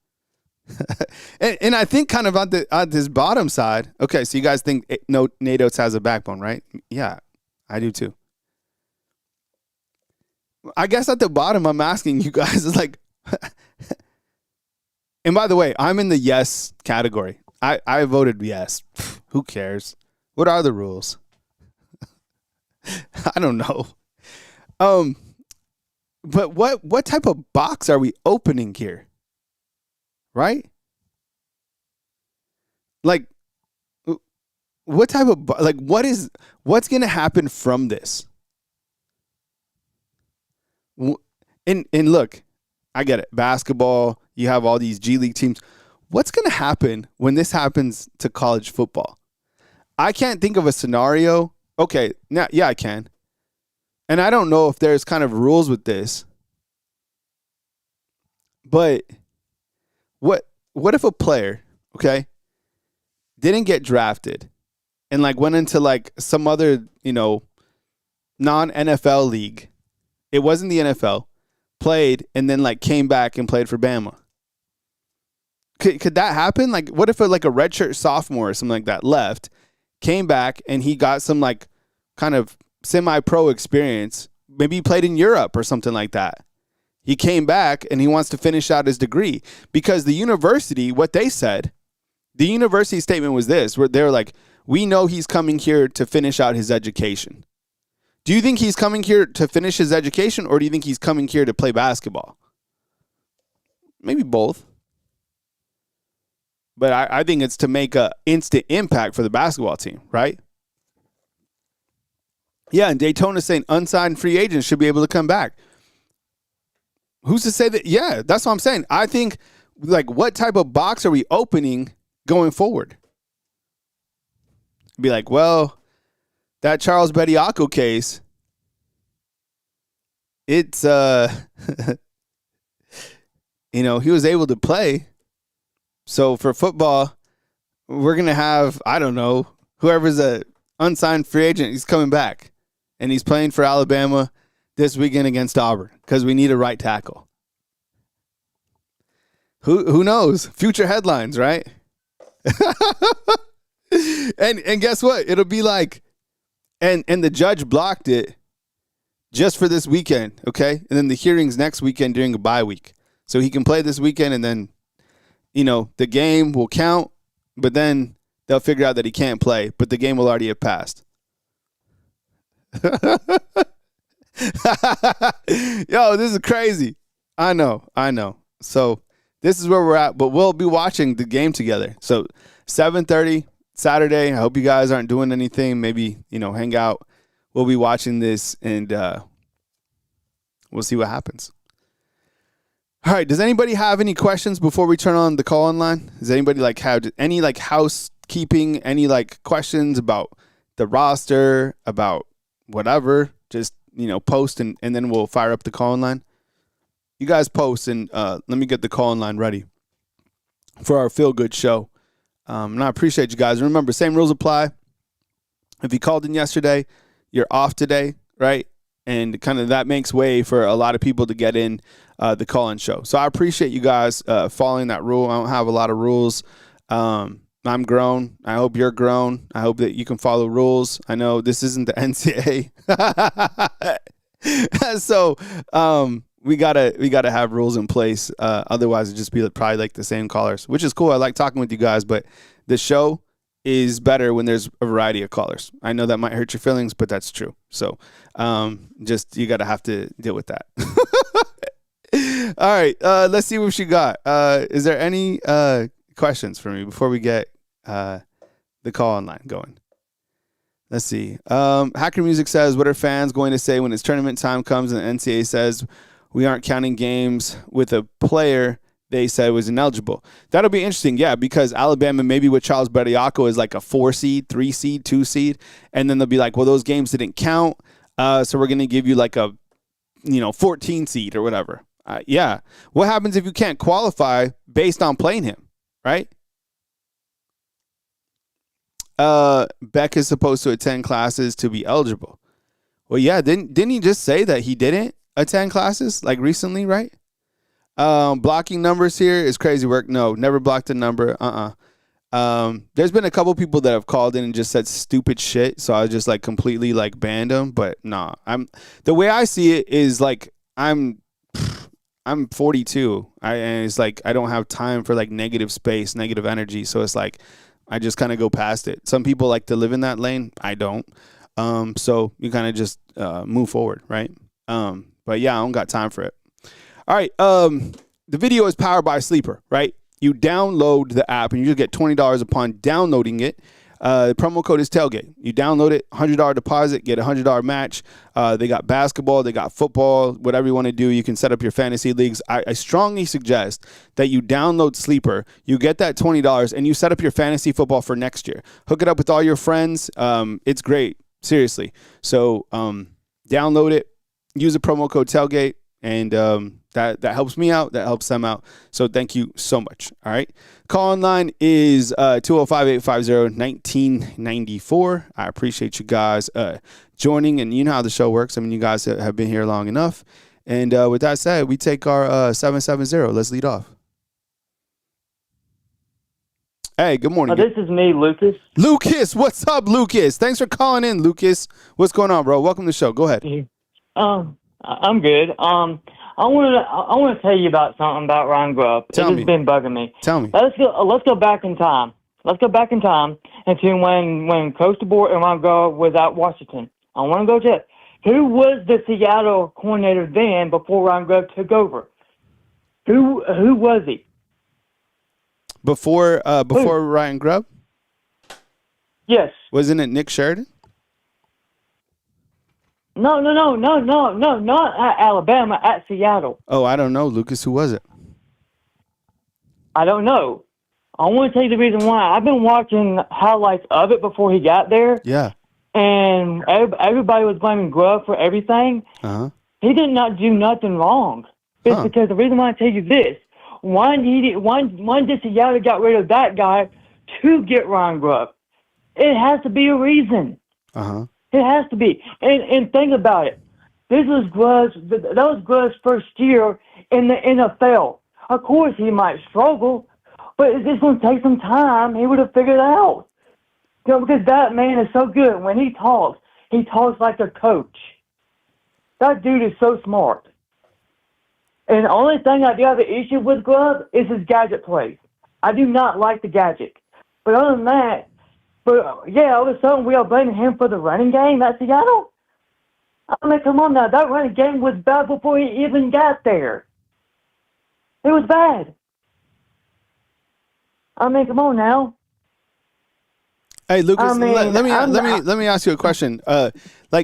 and I think kind of on this bottom side. Okay, so you guys think Nate Oates has a backbone, right? Yeah, I do too. I guess at the bottom, I'm asking you guys is like, and by the way, I'm in the yes category. I voted yes. Who cares? What are the rules? I don't know. But what type of box are we opening here? Right? Like, what type of, like, what's going to happen from this? And look, I get it. Basketball, you have all these G League teams. What's going to happen when this happens to college football? I can't think of a scenario. Okay, now, yeah, I can. And I don't know if there's kind of rules with this. But what if a player, okay, didn't get drafted and like went into like some other, non-NFL league? It wasn't the NFL, played, and then like came back and played for Bama. Could that happen? Like, what if a redshirt sophomore or something like that left, came back, and he got some like kind of semi-pro experience? Maybe he played in Europe or something like that. He came back and he wants to finish out his degree because the university, what they said, the university statement was this, where they're like, we know he's coming here to finish out his education. Do you think he's coming here to finish his education, or do you think he's coming here to play basketball? Maybe both. But I think it's to make an instant impact for the basketball team, right? Yeah, and Daytona's saying unsigned free agents should be able to come back. Who's to say that? Yeah, that's what I'm saying. I think, like, what type of box are we opening going forward? Be like, well, that Charles Bediako case, it's he was able to play. So for football, we're gonna have, I don't know, whoever's a unsigned free agent, he's coming back, and he's playing for Alabama this weekend against Auburn because we need a right tackle. Who knows? Future headlines, right? and guess what? It'll be like, and the judge blocked it just for this weekend, okay? And then the hearings next weekend during a bye week. So he can play this weekend, and then, the game will count, but then they'll figure out that he can't play, but the game will already have passed. Yo, this is crazy. I know. So this is where we're at, but we'll be watching the game together. So 7:30 Saturday. I hope you guys aren't doing anything. Maybe, hang out. We'll be watching this, and we'll see what happens. All right. Does anybody have any questions before we turn on the call-in line? Does anybody have any housekeeping, any questions about the roster, about whatever? Just post, and then we'll fire up the call-in line. You guys post, and let me get the call-in line ready for our feel-good show. And I appreciate you guys. Remember, same rules apply. If you called in yesterday, you're off today, right? And kind of that makes way for a lot of people to get in the call-in show. So I appreciate you guys following that rule. I don't have a lot of rules. I'm grown. I hope you're grown. I hope that you can follow rules. I know this isn't the NCAA. So we gotta have rules in place. Otherwise it'd just be probably the same callers, which is cool. I like talking with you guys, but the show is better when there's a variety of callers. I know that might hurt your feelings, but that's true. So just you gotta have to deal with that. All right, let's see what she got. Is there any questions for me before we get the call online going? Let's see. Hacker Music says, what are fans going to say when it's tournament time comes and the NCAA says we aren't counting games with a player they said was ineligible? That'll be interesting, yeah, because Alabama, maybe with Charles Bediako, is like a 4 seed, 3 seed, 2 seed, and then they'll be like, well, those games didn't count, so we're going to give you a 14 seed or whatever. Yeah. What happens if you can't qualify based on playing him, right? Beck is supposed to attend classes to be eligible. Well, yeah, didn't he just say that he didn't attend classes recently, right? Blocking numbers here is crazy work. No, never blocked a number. There's been a couple people that have called in and just said stupid shit, so I just completely banned them. But nah, the way I see it is I'm 42. And it's I don't have time for negative space, negative energy. So it's I just kind of go past it. Some people like to live in that lane. I don't. So you kind of just move forward, right? But yeah, I don't got time for it. All right. The video is powered by Sleeper, right? You download the app and you get $20 upon downloading it. The promo code is tailgate. You download it, $100 deposit, get a $100 match. They got basketball, they got football, whatever you want to do. You can set up your fantasy leagues. I strongly suggest that you download Sleeper. You get that $20 and you set up your fantasy football for next year. Hook it up with all your friends. It's great, seriously. So download it, use the promo code tailgate, and that helps me out. That helps them out. So thank you so much. All right. Call online is 205-850-1994. I appreciate you guys joining. And you know how the show works. I mean, you guys have been here long enough. And with that said, we take our 770. Let's lead off. Hey, good morning. This is me, Lucas. Lucas, what's up, Lucas? Thanks for calling in, Lucas. What's going on, bro? Welcome to the show. Go ahead. I'm good. I want to tell you about something about Ryan Grubb. It's been bugging me. Tell me. Let's go back in time. Let's go back in time into when Coach DeBoer and Ryan Grubb was at Washington. I want to go to who was the Seattle coordinator then before Ryan Grubb took over? Who was he? Before Ryan Grubb? Yes. Wasn't it Nick Sheridan? No, not at Alabama, at Seattle. Oh, I don't know, Lucas. Who was it? I don't know. I want to tell you the reason why. I've been watching highlights of it before he got there. Yeah. And everybody was blaming Grubb for everything. Uh-huh. He did not do nothing wrong. It's because the reason why I tell you this, one did Seattle got rid of that guy to get Ryan Grubb. It has to be a reason. Uh-huh. It has to be. And think about it. That was Grubb's first year in the NFL. Of course, he might struggle, but it's going to take some time. He would have figured it out. Because that man is so good. When he talks like a coach. That dude is so smart. And the only thing I do have an issue with Grubb is his gadget plays. I do not like the gadget. But other than that, all of a sudden we are blaming him for the running game at Seattle? I mean, come on now. That running game was bad before he even got there. It was bad. I mean, come on now. Hey, Lucas, let me ask you a question.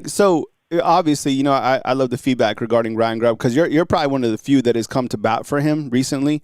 So obviously, I love the feedback regarding Ryan Grubb because you're probably one of the few that has come to bat for him recently,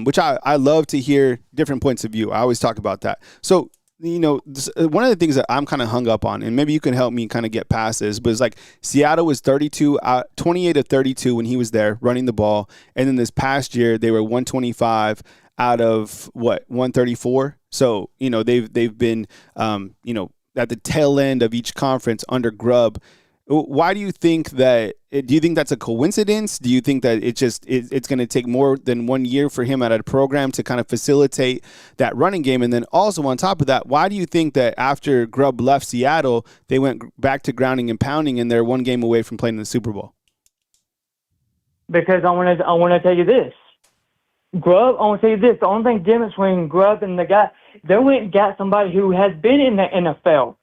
which I love to hear different points of view. I always talk about that. So, one of the things that I'm kind of hung up on, and maybe you can help me kind of get past this, but it's like Seattle was 28 of 32 when he was there running the ball. And then this past year, they were 125 out of 134. So, they've been, at the tail end of each conference under Grubb. Why do you think that? Do you think that's a coincidence? Do you think that it's going to take more than 1 year for him at a program to kind of facilitate that running game? And then also on top of that, why do you think that after Grubb left Seattle, they went back to grounding and pounding and they're one game away from playing in the Super Bowl? Because I want to tell you this. Grubb, I want to tell you this. The only thing different between Grubb and the guy, they went and got somebody who has been in the NFL.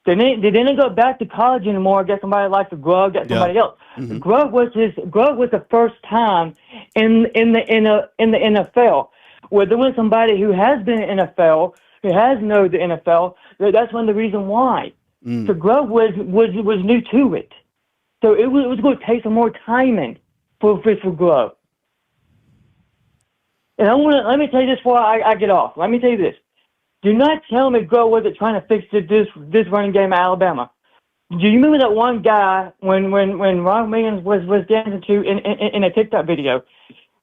They didn't go back to college anymore. Get somebody like the Grubb, get somebody else. Mm-hmm. Grubb was the first time in the NFL where there was somebody who has been in the NFL, who has known the NFL. That's one of the reasons why. So Grubb was new to it. So it was going to take some more timing for Grubb. And let me tell you this before I get off. Let me tell you this. Do not tell me Grubb wasn't trying to fix this running game at Alabama. Do you remember that one guy when Ron Williams was dancing to in a TikTok video?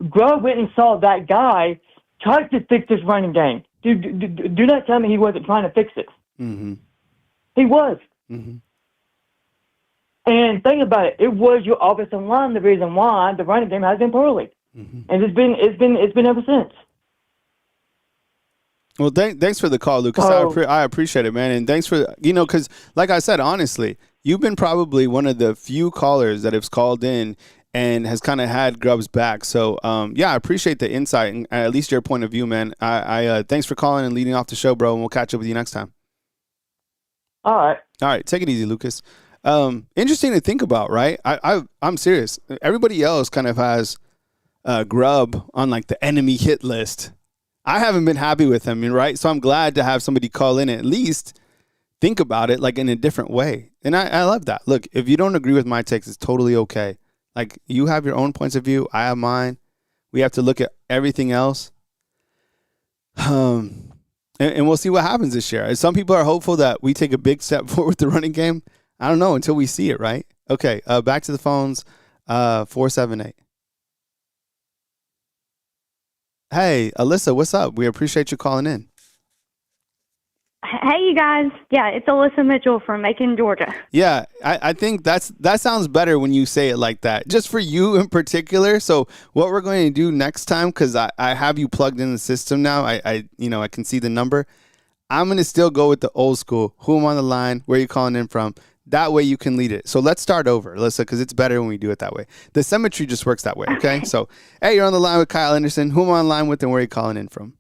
Grubb went and saw that guy try to fix this running game. Do not tell me he wasn't trying to fix it. Mm-hmm. He was. Mm-hmm. And think about it. It was your offensive line the reason why the running game has been poorly. Mm-hmm. And it's been ever since. Well, thanks for the call, Lucas. I appreciate it, man. And thanks for, because like I said, honestly, you've been probably one of the few callers that has called in and has kind of had Grubb's back. So, I appreciate the insight and at least your point of view, man. I thanks for calling and leading off the show, bro, and we'll catch up with you next time. All right. Take it easy, Lucas. Interesting to think about, right? I'm serious. Everybody else kind of has Grubb on like the enemy hit list. I haven't been happy with him, right? So I'm glad to have somebody call in and at least think about it like in a different way. And I love that. Look, if you don't agree with my takes, it's totally okay. Like you have your own points of view. I have mine. We have to look at everything else. And we'll see what happens this year. Some people are hopeful that we take a big step forward with the running game. I don't know until we see it, right? Okay, back to the phones, 478. Hey, Alyssa, what's up? We appreciate you calling in. Hey, you guys. Yeah, it's Alyssa Mitchell from Macon, Georgia. Yeah, I think that sounds better when you say it like that, just for you in particular. So what we're going to do next time, because I have you plugged in the system now, I can see the number. I'm going to still go with the old school. Who am on the line? Where are you calling in from? That way you can lead it. So let's start over, Alyssa, because it's better when we do it that way. The symmetry just works that way, okay? So, hey, you're on the line with Kyle Henderson. Who am I on the line with and where are you calling in from?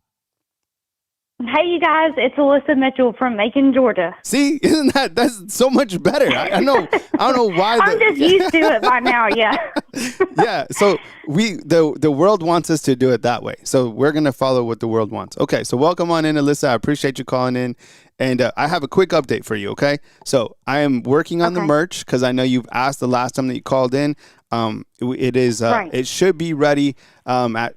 Hey, you guys. It's Alyssa Mitchell from Macon, Georgia. See? That's so much better. I don't know why. I'm just used to it by now, yeah. Yeah, so the world wants us to do it that way. So we're going to follow what the world wants. Okay, so welcome on in, Alyssa. I appreciate you calling in. And I have a quick update for you, okay? So I am working on the merch because I know you've asked the last time that you called in. It is right. It should be ready at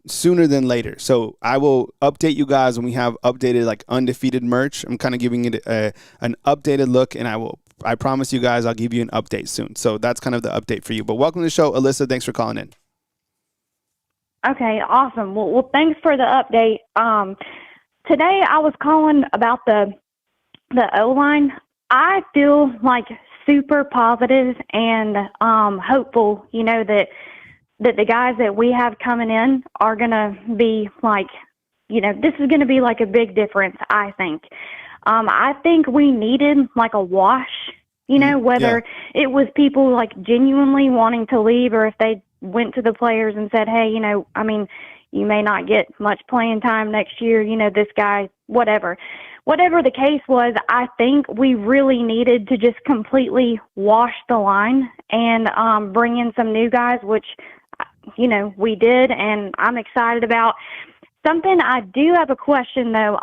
sooner than later. So I will update you guys when we have updated like undefeated merch. I'm kind of giving it an updated look, and I will I promise you guys I'll give you an update soon. So that's kind of the update for you. But welcome to the show, Alyssa. Thanks for calling in. Okay, awesome. Well, thanks for the update. Today I was calling about the O-line. I feel like super positive and hopeful, that the guys that we have coming in are going to be like, this is going to be like a big difference, I think. I think we needed like a wash, whether it was people like genuinely wanting to leave or if they went to the players and said, hey, you may not get much playing time next year, this guy, whatever. Whatever the case was, I think we really needed to just completely wash the line and bring in some new guys, which, we did, and I'm excited about. Something I do have a question, though.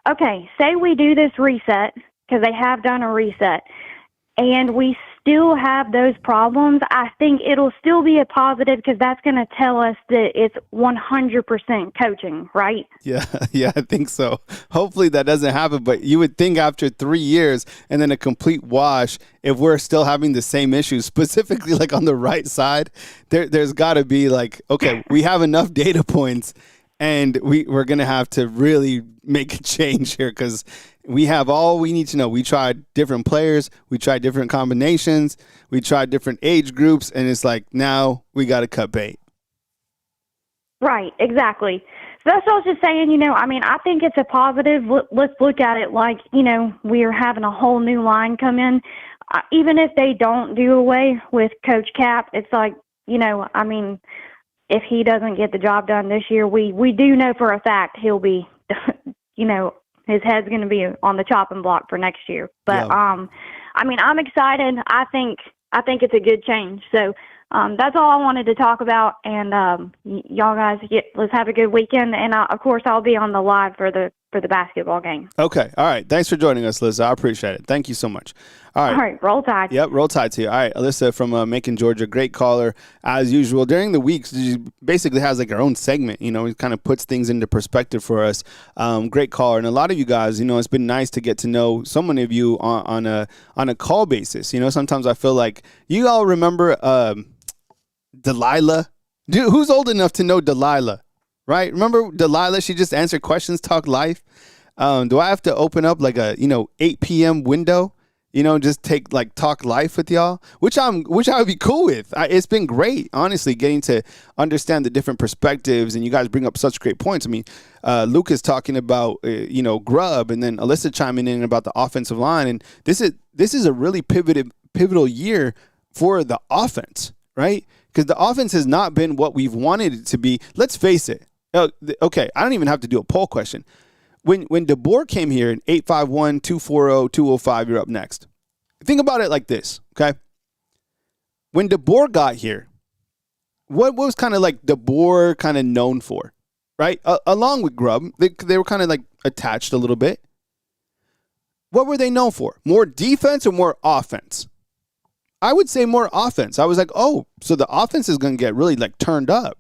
Okay, say we do this reset, because they have done a reset, and we still have those problems. I think it'll still be a positive because that's going to tell us that it's 100% coaching, right? Yeah, I think so. Hopefully that doesn't happen, but you would think after 3 years and then a complete wash, if we're still having the same issues, specifically like on the right side, there's got to be like, okay, we have enough data points and we're going to have to really make a change here because we have all we need to know. We tried different players. We tried different combinations. We tried different age groups. And it's like, now we got to cut bait. Right, exactly. So that's what I was just saying, I think it's a positive. Let's look at it like, we're having a whole new line come in. Even if they don't do away with Coach Cap, it's like, if he doesn't get the job done this year, we do know for a fact he'll be, his head's going to be on the chopping block for next year. But, I'm excited. I think it's a good change. So that's all I wanted to talk about. And y'all guys, let's have a good weekend. And, of course, I'll be on the live for the basketball game. Okay. All right. Thanks for joining us, Liz. I appreciate it. Thank you so much. All right. Roll Tide. Yep, Roll Tide to you. All right. Alyssa from Macon, Georgia. Great caller, as usual. During the weeks, she basically has like her own segment. He kind of puts things into perspective for us. Great caller. And a lot of you guys, it's been nice to get to know so many of you on a call basis. Sometimes I feel like you all remember Delilah. Dude, who's old enough to know Delilah? Right? Remember Delilah? She just answered questions, talk life. Do I have to open up like a 8 p.m. window? Just talk life with y'all, which I would be cool with. It's been great, honestly, getting to understand the different perspectives, and you guys bring up such great points. I mean, Lucas talking about Grubb, and then Alyssa chiming in about the offensive line, and this is a really pivotal year for the offense, right? Because the offense has not been what we've wanted it to be. Let's face it. Okay, I don't even have to do a poll question. When DeBoer came here in 851-240-205, you're up next. Think about it like this, okay? When DeBoer got here, what was kind of like DeBoer kind of known for, right? Along with Grubb, they were kind of like attached a little bit. What were they known for? More defense or more offense? I would say more offense. I was like, oh, so the offense is going to get really like turned up.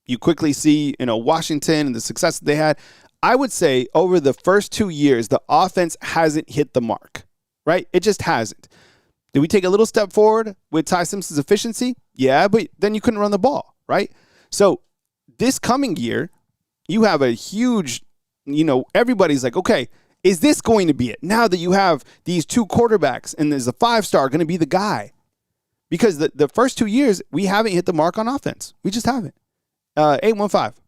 You quickly see, Washington and the success that they had. I would say over the first 2 years, the offense hasn't hit the mark, right? It just hasn't. Did we take a little step forward with Ty Simpson's efficiency? Yeah, but then you couldn't run the ball, right? So this coming year, you have a huge, everybody's like, okay, is this going to be it? Now that you have these two quarterbacks and there's a 5-star going to be the guy. Because the first 2 years, we haven't hit the mark on offense. We just haven't. 815.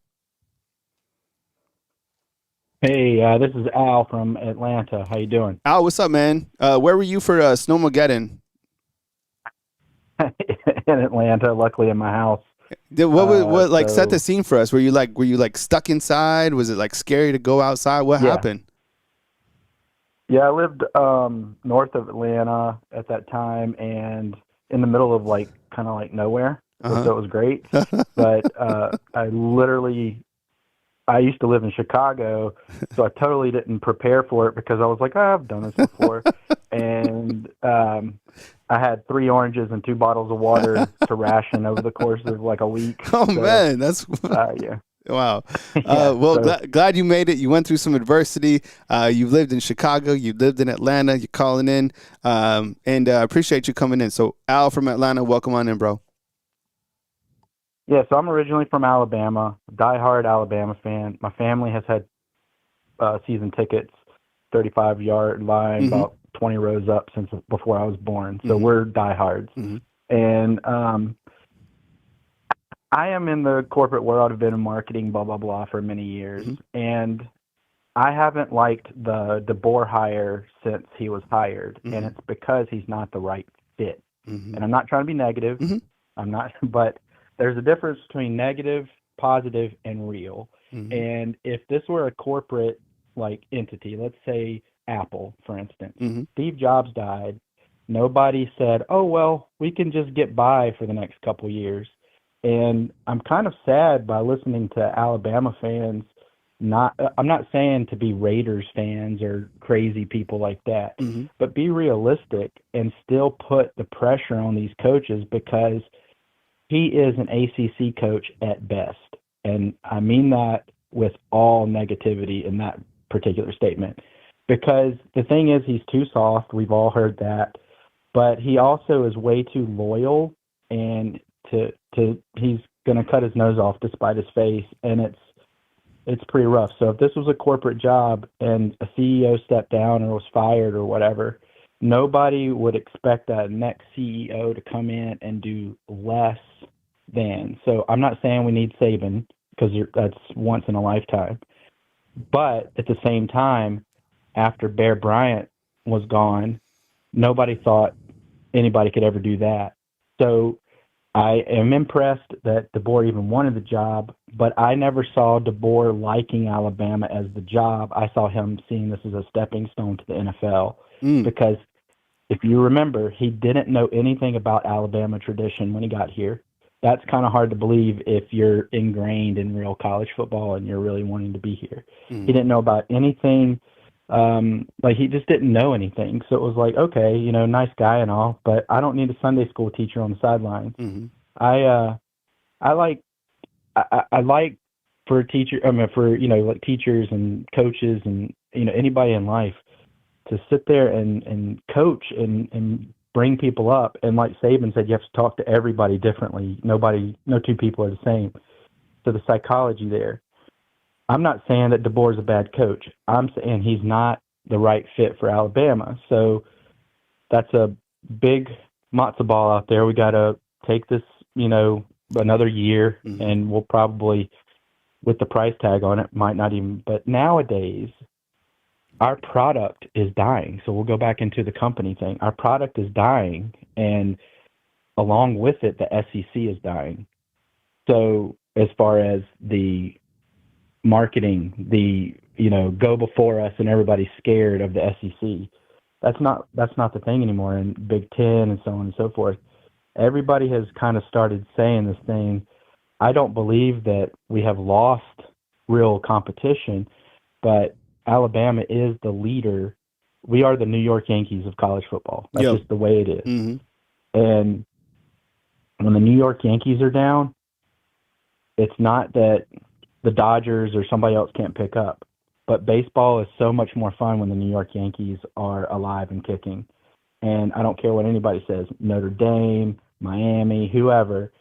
Hey, this is Al from Atlanta. How you doing? Al, what's up, man? Where were you for Snowmageddon? In Atlanta, luckily in my house. Set the scene for us? Were you stuck inside? Was it like scary to go outside? What happened? Yeah, I lived north of Atlanta at that time and in the middle of kind of nowhere. So it was great. But I used to live in Chicago, so I totally didn't prepare for it because I was like, I've done this before. And I had 3 oranges and 2 bottles of water to ration over the course of a week. Oh, so, man, that's... yeah. Wow. Yeah, Well, so glad you made it. You went through some adversity. You've lived in Chicago. You lived in Atlanta. You're calling in. And appreciate you coming in. So, Al from Atlanta, welcome on in, bro. yeah, so I'm originally from Alabama, diehard Alabama fan. My family has had season tickets, 35-yard line, Mm-hmm. about 20 rows up since before I was born. So Mm-hmm. we're diehards. Mm-hmm. And I am in the corporate world. I've been in marketing, blah, blah, blah, for many years. Mm-hmm. And I haven't liked the DeBoer hire since he was hired. Mm-hmm. And it's because he's not the right fit. Mm-hmm. And I'm not trying to be negative. Mm-hmm. I'm not, but there's a difference between negative, positive, and real. Mm-hmm. And if this were a corporate like entity, let's say Apple, for instance, Mm-hmm. Steve Jobs died. Nobody said, "Oh well, we can just get by for the next couple years." And I'm kind of sad by listening to Alabama fans. I'm not saying to be Raiders fans or crazy people like that, Mm-hmm. but be realistic and still put the pressure on these coaches because he is an ACC coach at best. And I mean that with all negativity in that particular statement. Because the thing is, he's too soft. We've all heard that. But he also is way too loyal, and he's going to cut his nose off despite his face, and it's pretty rough. So if this was a corporate job and a CEO stepped down or was fired or whatever, nobody would expect that next CEO to come in and do less than. So I'm not saying we need Saban because that's once in a lifetime. But at the same time, after Bear Bryant was gone, nobody thought anybody could ever do that. So I am impressed that DeBoer even wanted the job, but I never saw DeBoer liking Alabama as the job. I saw him seeing this as a stepping stone to the NFL because if you remember, he didn't know anything about Alabama tradition when he got here. That's kind of hard to believe if you're ingrained in real college football and you're really wanting to be here. He didn't know about anything. Like he just didn't know anything. So it was like, okay, nice guy and all, but I don't need a Sunday school teacher on the sidelines. Mm-hmm. I like for teacher, for, like teachers and coaches and, anybody in life to sit there and coach and bring people up. And like Saban said, you have to talk to everybody differently. No two people are the same. So the psychology there. I'm not saying that DeBoer's a bad coach. I'm saying he's not the right fit for Alabama. So that's a big matzo ball out there. We got to take this, another year, and we'll probably, with the price tag on it, might not even. But nowadays, our product is dying. So we'll go back into the company thing. Our product is dying, and along with it, the SEC is dying. So as far as the marketing, the go before us and everybody's scared of the SEC. That's not the thing anymore. And Big Ten and so on and so forth. Everybody has kind of started saying this thing. I don't believe that we have lost real competition, but Alabama is the leader. We are the New York Yankees of college football. That's just the way it is. Mm-hmm. And when the New York Yankees are down, it's not that the Dodgers or somebody else can't pick up. But baseball is so much more fun when the New York Yankees are alive and kicking. And I don't care what anybody says, Notre Dame, Miami, whoever,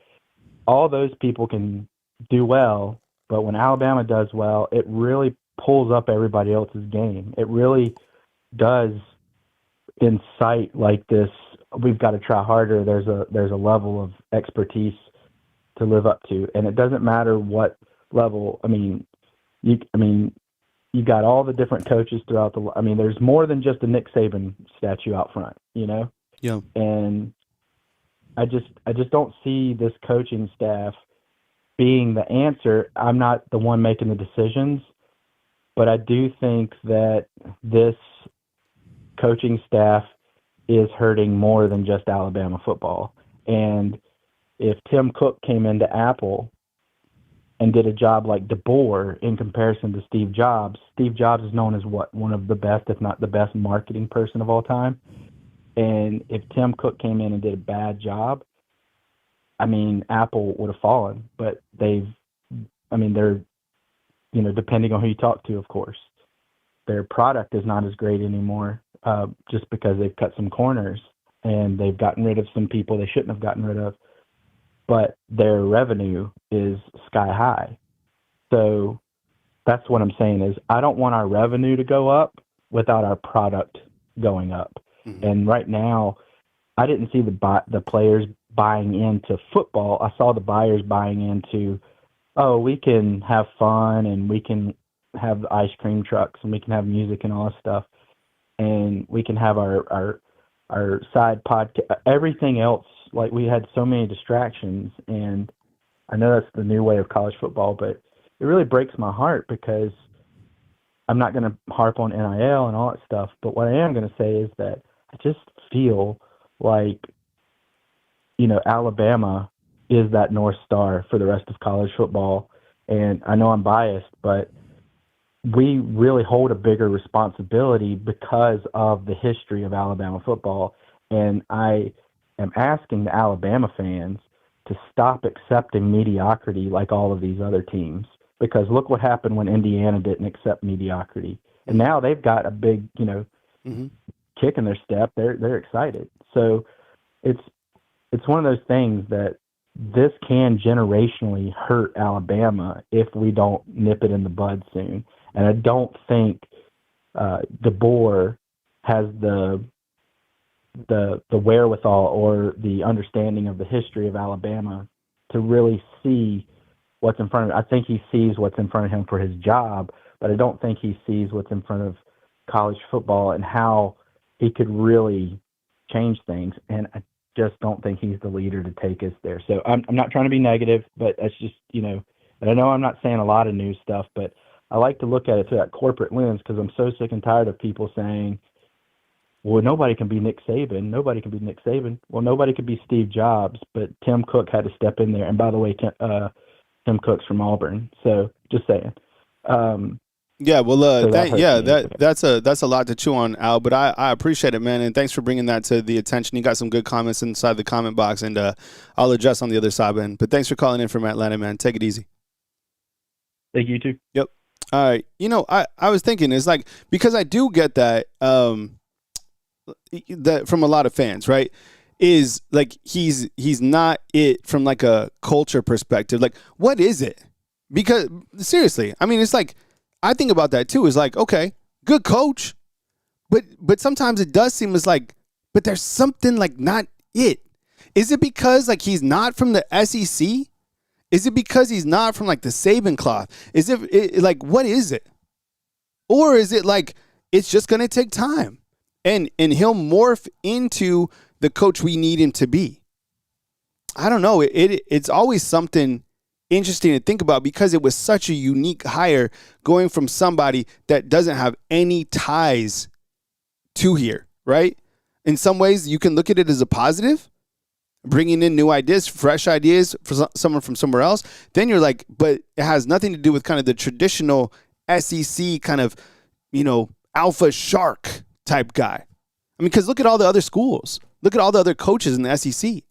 all those people can do well. But when Alabama does well, it really pulls up everybody else's game. It really does incite like this, we've got to try harder. There's a level of expertise to live up to. And it doesn't matter what level. You got all the different coaches throughout there's more than just a Nick Saban statue out front, Yeah. And I just don't see this coaching staff being the answer. I'm not the one making the decisions, but I do think that this coaching staff is hurting more than just Alabama football. And if Tim Cook came into Apple and did a job like DeBoer in comparison to Steve Jobs is known as one of the best, if not the best, marketing person of all time. And if Tim Cook came in and did a bad job, Apple would have fallen. But they're depending on who you talk to, of course. Their product is not as great anymore, just because they've cut some corners and they've gotten rid of some people they shouldn't have gotten rid of. But their revenue is sky high. So that's what I'm saying is I don't want our revenue to go up without our product going up. Mm-hmm. And right now, I didn't see the players buying into football. I saw the buyers buying into, we can have fun and we can have the ice cream trucks and we can have music and all that stuff. And we can have our side podcast, everything else. Like, we had so many distractions, and I know that's the new way of college football, but it really breaks my heart because I'm not going to harp on NIL and all that stuff. But what I am going to say is that I just feel like, Alabama is that North Star for the rest of college football. And I know I'm biased, but we really hold a bigger responsibility because of the history of Alabama football. And I am asking the Alabama fans to stop accepting mediocrity like all of these other teams, because look what happened when Indiana didn't accept mediocrity. And now they've got a big, kick in their step. They're excited. So it's one of those things that this can generationally hurt Alabama if we don't nip it in the bud soon. And I don't think DeBoer has the wherewithal or the understanding of the history of Alabama to really see what's in front of him. I think he sees what's in front of him for his job, but I don't think he sees what's in front of college football and how he could really change things. And I just don't think he's the leader to take us there. So I'm not trying to be negative, but that's just, and I know I'm not saying a lot of new stuff, but I like to look at it through that corporate lens because I'm so sick and tired of people saying, well, nobody can be Nick Saban. Nobody can be Nick Saban. Well, nobody could be Steve Jobs, but Tim Cook had to step in there. And by the way, Tim Cook's from Auburn. So just saying. Yeah, well, that's a lot to chew on, Al. But I appreciate it, man, and thanks for bringing that to the attention. You got some good comments inside the comment box, and I'll adjust on the other side, man. But thanks for calling in from Atlanta, man. Take it easy. Thank you too. Yep. All right. I was thinking, it's like, because I do get that that from a lot of fans, right? Is like he's not it from like a culture perspective. Like, what is it? Because seriously, I mean, it's like, I think about that too. Is like, okay, good coach, but sometimes it does seem as like, but there's something like not it. Is it because like he's not from the SEC? Is it because he's not from like the Saban cloth? Is it like, what is it? Or is it like it's just gonna take time, and he'll morph into the coach we need him to be? I don't know. It's always something interesting to think about because it was such a unique hire going from somebody that doesn't have any ties to here, right? In some ways, you can look at it as a positive, bringing in new ideas, fresh ideas for someone from somewhere else. Then you're like, but it has nothing to do with kind of the traditional SEC kind of, alpha shark type guy. I mean, because look at all the other schools. Look at all the other coaches in the SEC.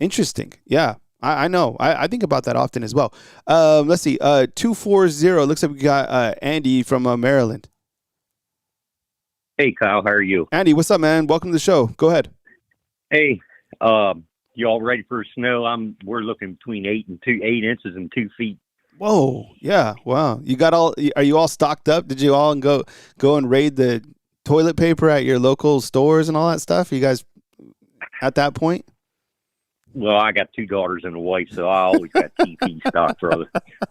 Interesting. Yeah, I know. I think about that often as well. Let's see. 240. Looks like we got Andy from Maryland. Hey, Kyle. How are you? Andy, what's up, man? Welcome to the show. Go ahead. Hey, you all ready for snow? We're looking between 8 inches and 2 feet. Whoa. Yeah. Wow. Are you all stocked up? Did you all go and raid the toilet paper at your local stores and all that stuff? Are you guys at that point? Well, I got 2 daughters and a wife, so I always got TP stock, brother.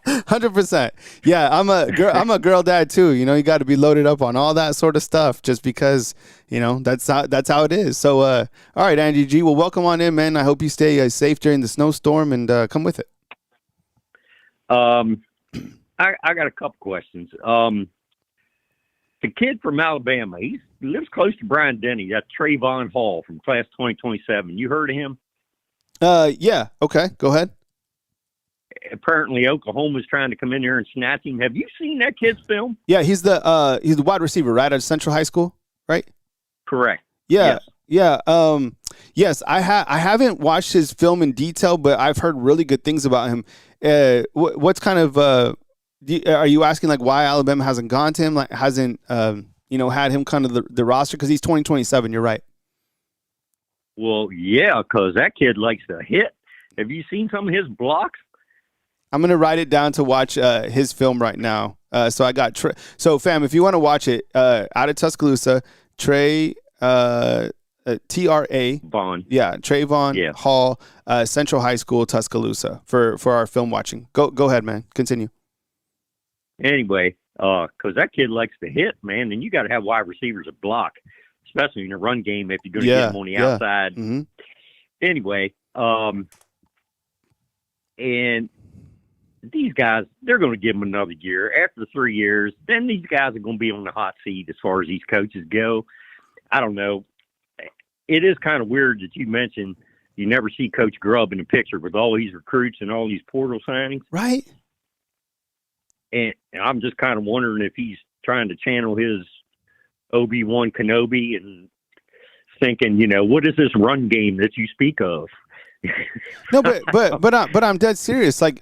100%. Yeah, I'm a girl dad too. You got to be loaded up on all that sort of stuff just because, that's how it is. So, all right, Andy G. Well, welcome on in, man. I hope you stay safe during the snowstorm and come with it. I got a couple questions. The kid from Alabama, he lives close to Brian Denny. That's Trayvon Hall from class 2027. You heard of him? Yeah. Okay. Go ahead. Apparently Oklahoma's trying to come in there and snatch him. Have you seen that kid's film? Yeah. He's the wide receiver, right? At Central High School, right? Correct. Yeah. Yes. Yeah. Yes. I haven't watched his film in detail, but I've heard really good things about him. What's kind of, Are you asking like why Alabama hasn't gone to him, like hasn't had him kind of the roster? Because he's 2027. You're right. Well, yeah, because that kid likes to hit. Have you seen some of his blocks? I'm gonna write it down to watch his film right now. So I got so fam, if you want to watch it, out of Tuscaloosa, Trey TRA Vaughn. Yeah, Trayvon Hall, Central High School, Tuscaloosa for our film watching. Go ahead, man. Continue. Anyway, because that kid likes to hit, man, and you got to have wide receivers to block, especially in a run game if you're going to get them on the outside. Mm-hmm. Anyway, and these guys, they're going to give them another year. After the 3 years, then these guys are going to be on the hot seat as far as these coaches go. I don't know. It is kind of weird that you mentioned you never see Coach Grubb in the picture with all these recruits and all these portal signings. Right. And I'm just kind of wondering if he's trying to channel his Obi-Wan Kenobi and thinking, what is this run game that you speak of? No, but I'm dead serious. Like,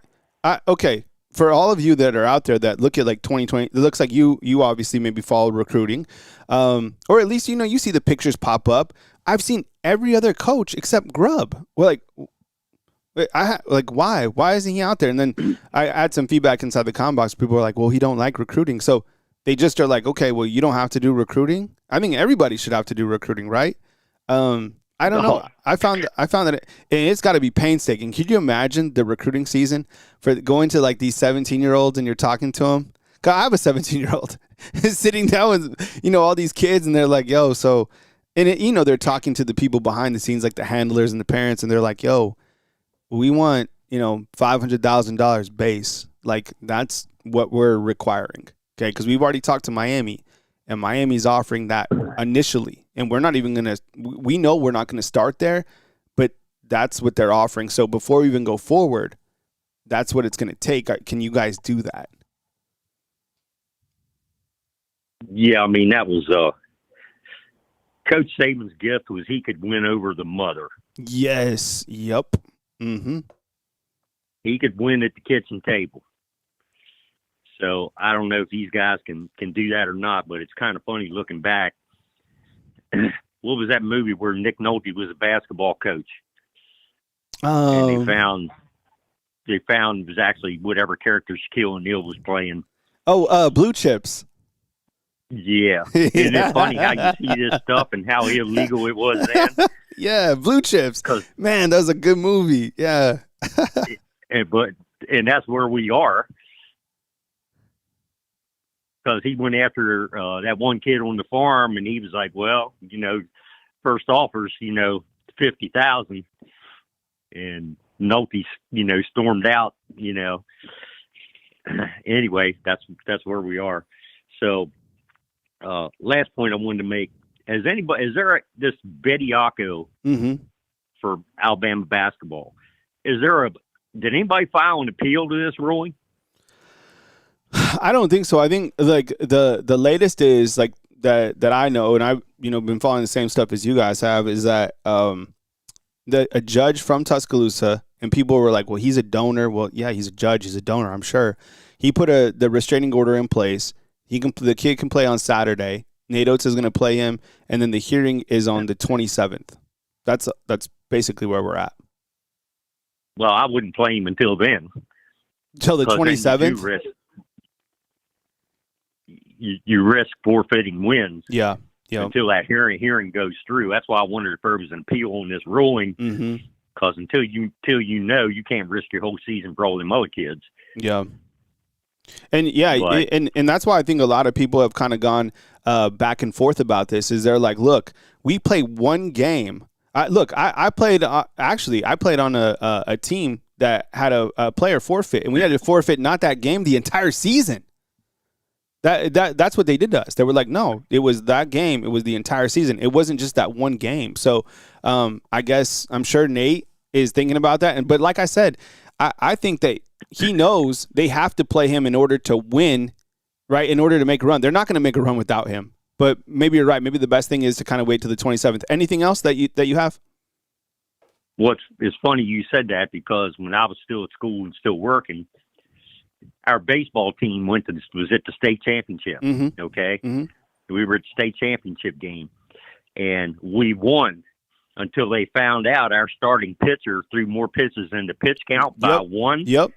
okay, for all of you that are out there that look at like 2020, it looks like you obviously maybe followed recruiting, or at least you see the pictures pop up. I've seen every other coach except Grubb. Well, why? Why isn't he out there? And then I had some feedback inside the comment box. People were like, well, he don't like recruiting. So they just are like, okay, well, you don't have to do recruiting. I think everybody should have to do recruiting, right? I don't know. I found that it's got to be painstaking. Could you imagine the recruiting season for going to like these 17-year-olds and you're talking to them? 'Cause I have a 17-year-old sitting down with, all these kids and they're like, yo, so, and they're talking to the people behind the scenes, like the handlers and the parents, and they're like, yo, we want, $500,000 base. Like that's what we're requiring. Okay. 'Cause we've already talked to Miami and Miami's offering that initially. And we're not even we know we're not going to start there, but that's what they're offering. So before we even go forward, that's what it's going to take. Can you guys do that? Yeah. I mean, that was, Coach Saban's gift was he could win over the mother. Yes. Yep. Mm-hmm. He could win at the kitchen table. So I don't know if these guys can do that or not, but it's kind of funny looking back. What was that movie where Nick Nolte was a basketball coach? And they found it was actually whatever character Shaquille O'Neal was playing. Blue Chips. Yeah. Isn't it funny how you see this stuff and how illegal it was then? Yeah, Blue Chips. Man, that was a good movie. Yeah. and that's where we are. Because he went after that one kid on the farm, and he was like, "Well, first offers, $50,000," and Nolte, stormed out. Anyway, that's where we are. So, last point I wanted to make: is there this Bediako for Alabama basketball? Did anybody file an appeal to this ruling? I don't think so. I think like the latest is like that I know, and I've been following the same stuff as you guys have, is that a judge from Tuscaloosa, and people were like, well, he's a donor. Well, yeah, he's a judge, he's a donor, I'm sure. He put the restraining order in place. The kid can play on Saturday. Nate Oates is going to play him, and then the hearing is on the 27th. That's basically where we're at. Well, I wouldn't play him until then. Until the 27th. You risk forfeiting wins. Yeah. Until that hearing goes through. That's why I wondered if there was an appeal on this ruling. Because until you you can't risk your whole season for all them other kids. Yeah. And and that's why I think a lot of people have kind of gone back and forth about this. Is they're like, look, we play one game. I played on a team that had a player forfeit, and we had to forfeit not that game, the entire season. That's what they did to us. They were like, no, it was that game. It was the entire season. It wasn't just that one game. So I guess I'm sure Nate is thinking about that. But like I said, I think that he knows they have to play him in order to win, right? In order to make a run. They're not going to make a run without him. But maybe you're right. Maybe the best thing is to kind of wait till the 27th. Anything else that you have? It's funny you said that, because when I was still at school and still working, our baseball team was at the state championship. Mm-hmm. Okay. Mm-hmm. We were at the state championship game, and we won until they found out our starting pitcher threw more pitches in the pitch count by one. Yep.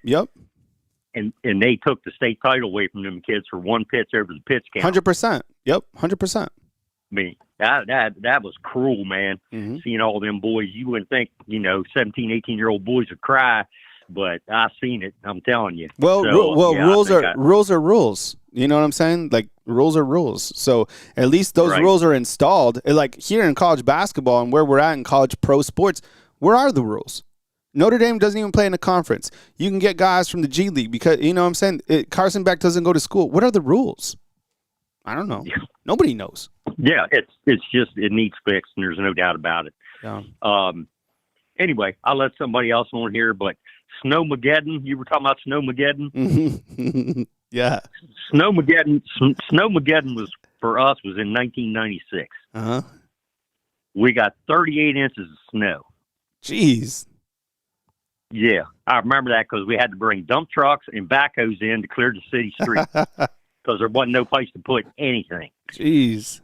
And they took the state title away from them kids for one pitch over the pitch count. 100%. Yep. 100%. I mean, that was cruel, man. Mm-hmm. Seeing all them boys, you wouldn't think, 17, 18-year-old boys would cry, but I seen it. I'm telling you. Well, So, rules are rules. You know what I'm saying? Like, rules are rules. So at least those rules are installed. Like here in college basketball and where we're at in college pro sports, where are the rules? Notre Dame doesn't even play in a conference. You can get guys from the G League because, you know what I'm saying? Carson Beck doesn't go to school. What are the rules? I don't know. Yeah. Nobody knows. Yeah, it's just, it needs fixed, and there's no doubt about it. Yeah. Anyway, I'll let somebody else on here, but Snowmageddon, you were talking about Snowmageddon? Yeah. Snowmageddon was, for us, was in 1996. Uh-huh. We got 38 inches of snow. Jeez. Yeah, I remember that because we had to bring dump trucks and backhoes in to clear the city street because there wasn't no place to put anything. Jeez.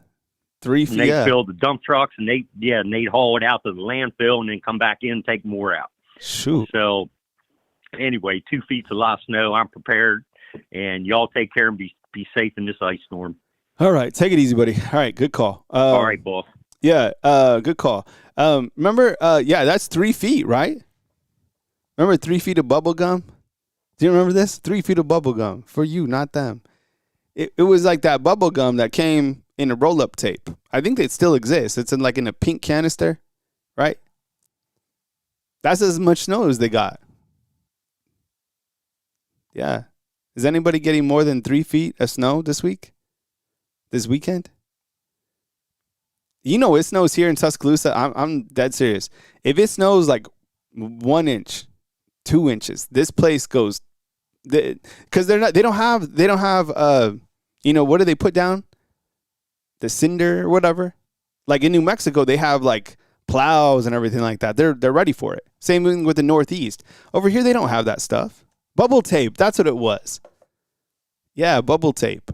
3 feet. And they'd fill the dump trucks and they'd haul it out to the landfill and then come back in and take more out. Shoot. So anyway, 2 feet's a lot of snow. I'm prepared, and y'all take care and be safe in this ice storm. All right, take it easy, buddy. All right, good call. All right, boss. Yeah, good call. Remember, that's 3 feet, right? Remember 3 feet of bubble gum? Do you remember this? 3 feet of bubble gum for you, not them. It was like that bubble gum that came in a roll-up tape. I think it still exists. It's in a pink canister, right? That's as much snow as they got. Yeah. Is anybody getting more than 3 feet of snow this weekend? You know, it snows here in Tuscaloosa. I'm dead serious. If it snows like 1 inch, 2 inches, this place goes, because they don't have what do they put down? The cinder or whatever. Like in New Mexico, they have like plows and everything like that. They're ready for it. Same thing with the Northeast. Over here, they don't have that stuff. Bubble tape. That's what it was. Yeah, bubble tape.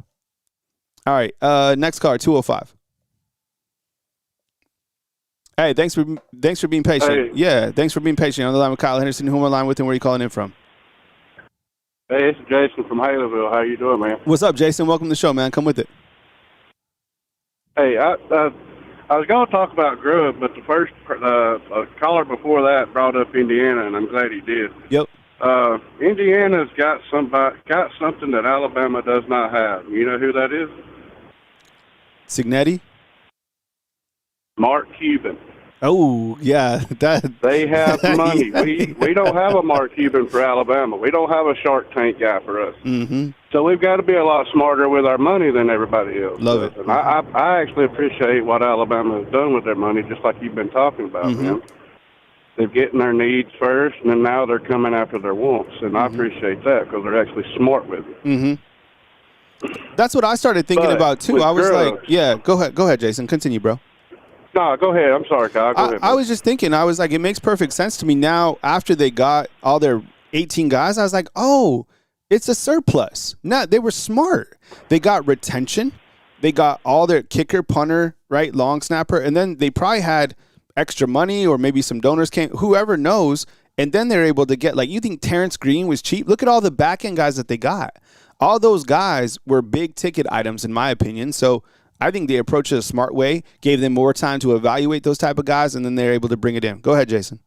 All right. Next card, 205. Hey, thanks for being patient. Hey. Yeah, thanks for being patient. On the line with Kyle Henderson. Who am I on the line with and where are you calling in from? Hey, it's Jason from Haleyville. How you doing, man? What's up, Jason? Welcome to the show, man. Come with it. Hey, I was going to talk about Grub, but the first caller before that brought up Indiana, and I'm glad he did. Yep. Indiana's got something that Alabama does not have. You know who that is? Signetti? Mark Cuban. Oh, yeah. They have money. We don't have a Mark Cuban for Alabama. We don't have a Shark Tank guy for us. Mm-hmm. So we've got to be a lot smarter with our money than everybody else. Love it. And I actually appreciate what Alabama has done with their money, just like you've been talking about, man. They're getting their needs first, and then now they're coming after their wants. And I appreciate that because they're actually smart with it. Mm-hmm. That's what I started thinking about, too. I was like, yeah, go ahead, Jason. Continue, bro. No, go ahead. I'm sorry, Kyle. Go ahead. I was just thinking, I was like, it makes perfect sense to me now after they got all their 18 guys. I was like, oh, it's a surplus. No, they were smart. They got retention. They got all their kicker, punter, right, long snapper, and then they probably had extra money or maybe some donors came, whoever knows, and then they're able to get, like, you think Terrence Green was cheap? Look at all the back-end guys that they got. All those guys were big-ticket items, in my opinion, so I think they approached it a smart way, gave them more time to evaluate those type of guys, and then they're able to bring it in. Go ahead, Jason.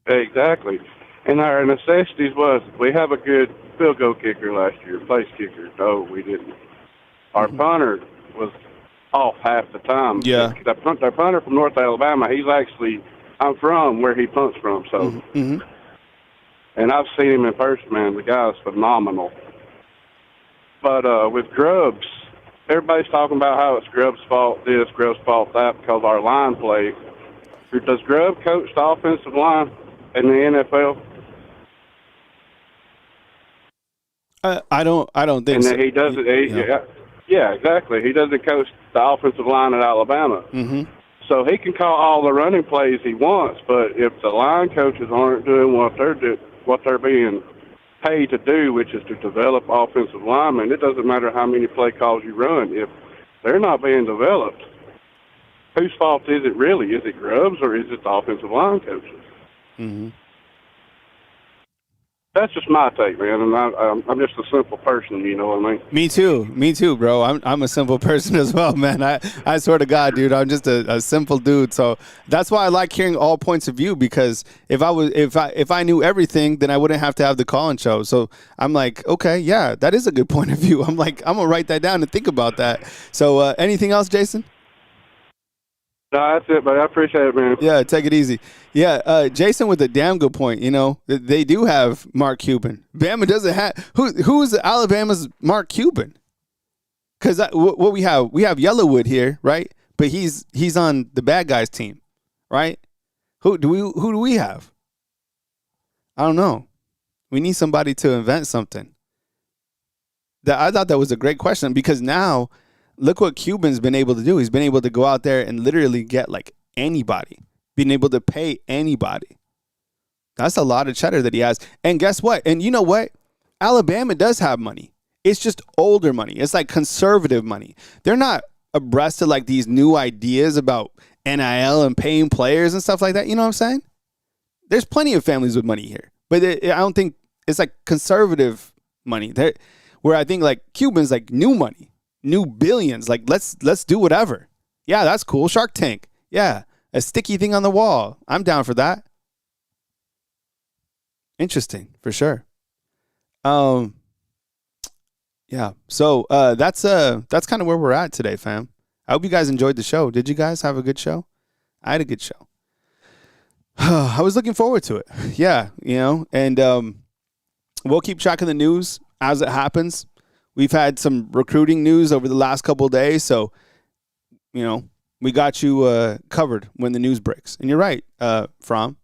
Exactly. And our necessities was we have a good field goal kicker last year, place kicker. No, we didn't. Our punter was off half the time. Yeah. The punter from North Alabama, I'm from where he punts from. So, and I've seen him in person, man. The guy's phenomenal. But with Grubbs, everybody's talking about how it's Grubbs' fault this, Grubbs' fault that, because our line play. Does Grubb coach the offensive line in the NFL? I don't think and so. He doesn't. Yeah, exactly. He doesn't coach the offensive line at Alabama. Mm-hmm. So he can call all the running plays he wants, but if the line coaches aren't doing what they're being paid to do, which is to develop offensive linemen. It doesn't matter how many play calls you run. If they're not being developed, whose fault is it really? Is it Grubbs or is it the offensive line coaches? Mm-hmm. That's just my take, man, and I'm just a simple person, you know what I mean? Me too, bro. I'm a simple person as well, man. I swear to God, dude, I'm just a simple dude. So that's why I like hearing all points of view, because if I knew everything, then I wouldn't have to have the call-in show. So I'm like, okay, yeah, that is a good point of view. I'm like, I'm gonna write that down and think about that. So anything else, Jason? No, that's it, but I appreciate it, man. Yeah, take it easy. Yeah, Jason with a damn good point. You know, they do have Mark Cuban. Bama doesn't have who's Alabama's Mark Cuban? Because what we have Yellowwood here, right? But he's on the bad guys team, right? Who do we have? I don't know. We need somebody to invent something. I thought that was a great question, because now look what Cuban's been able to do. He's been able to go out there and literally get like anybody, being able to pay anybody. That's a lot of cheddar that he has. And guess what? And you know what? Alabama does have money. It's just older money. It's like conservative money. They're not abreast of like these new ideas about NIL and paying players and stuff like that. You know what I'm saying? There's plenty of families with money here, but I don't think it's like conservative money. Where I think like Cuban's like new money. New billions, like let's do whatever. Yeah, that's cool. Shark Tank. Yeah, a sticky thing on the wall. I'm down for that. Interesting, for sure. Yeah. So that's kind of where we're at today, fam. I hope you guys enjoyed the show. Did you guys have a good show? I had a good show. I was looking forward to it. Yeah, you know, and we'll keep track of the news as it happens. We've had some recruiting news over the last couple of days, so, you know, we got you covered when the news breaks. And you're right, Fromm.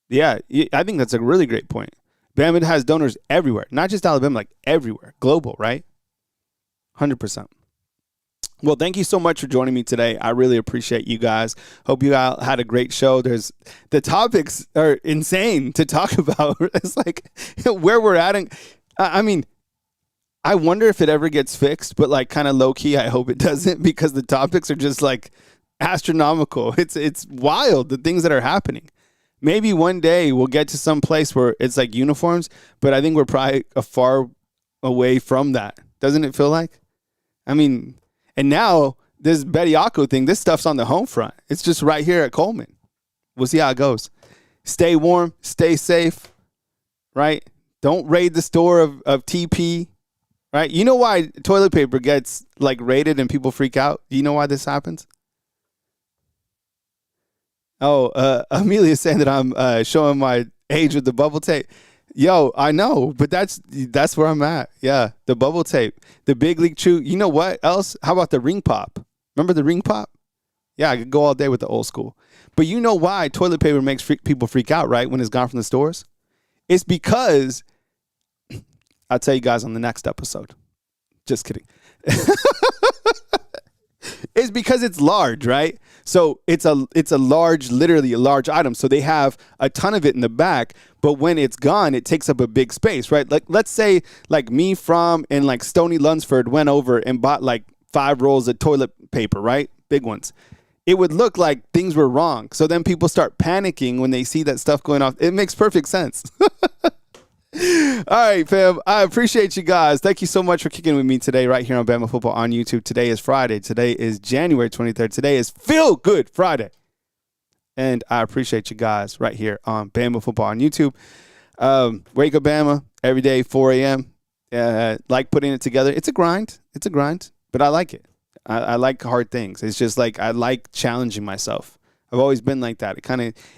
Yeah, I think that's a really great point. Bama has donors everywhere, not just Alabama, like everywhere, global, right? 100%. Well, thank you so much for joining me today. I really appreciate you guys. Hope you all had a great show. The topics are insane to talk about. It's like where we're at. And, I mean, I wonder if it ever gets fixed, but like kind of low key, I hope it doesn't, because the topics are just like astronomical. It's wild, the things that are happening. Maybe one day we'll get to some place where it's like uniforms, but I think we're probably a far away from that. Doesn't it feel like? I mean, and now this Bediako thing, this stuff's on the home front. It's just right here at Coleman. We'll see how it goes. Stay warm, stay safe, right? Don't raid the store of TP. Right? You know why toilet paper gets like raided and people freak out? Do you know why this happens? Oh, Amelia's saying that I'm showing my age with the bubble tape. Yo, I know, but that's where I'm at. Yeah, the bubble tape, the Big League Chew. You know what else? How about the ring pop? Remember the ring pop? Yeah, I could go all day with the old school. But you know why toilet paper makes people freak out, right? When it's gone from the stores? It's because I'll tell you guys on the next episode. Just kidding. It's because it's large, right? So it's a large, literally a large item. So they have a ton of it in the back, but when it's gone, it takes up a big space, right? Like let's say like me, From, and like Stony Lunsford went over and bought like 5 rolls of toilet paper, right? Big ones. It would look like things were wrong. So then people start panicking when they see that stuff going off. It makes perfect sense. All right, fam. I appreciate you guys. Thank you so much for kicking with me today right here on Bama Football on YouTube. Today is Friday. Today is January 23rd. Today is Feel Good Friday. And I appreciate you guys right here on Bama Football on YouTube. Wake up, Bama, every day, 4 a.m. Like putting it together. It's a grind. But I like it. I like hard things. It's just like I like challenging myself. I've always been like that.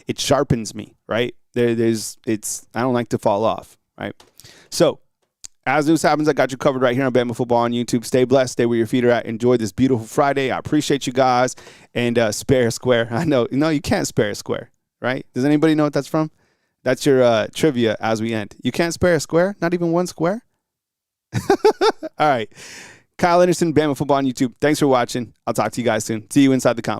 It sharpens me, right? I don't like to fall off, right? So, as news happens, I got you covered right here on Bama Football on YouTube. Stay blessed. Stay where your feet are at. Enjoy this beautiful Friday. I appreciate you guys. And spare a square. I know. No, you can't spare a square, right? Does anybody know what that's from? That's your trivia as we end. You can't spare a square? Not even one square? All right. Kyle Henderson, Bama Football on YouTube. Thanks for watching. I'll talk to you guys soon. See you inside the comments.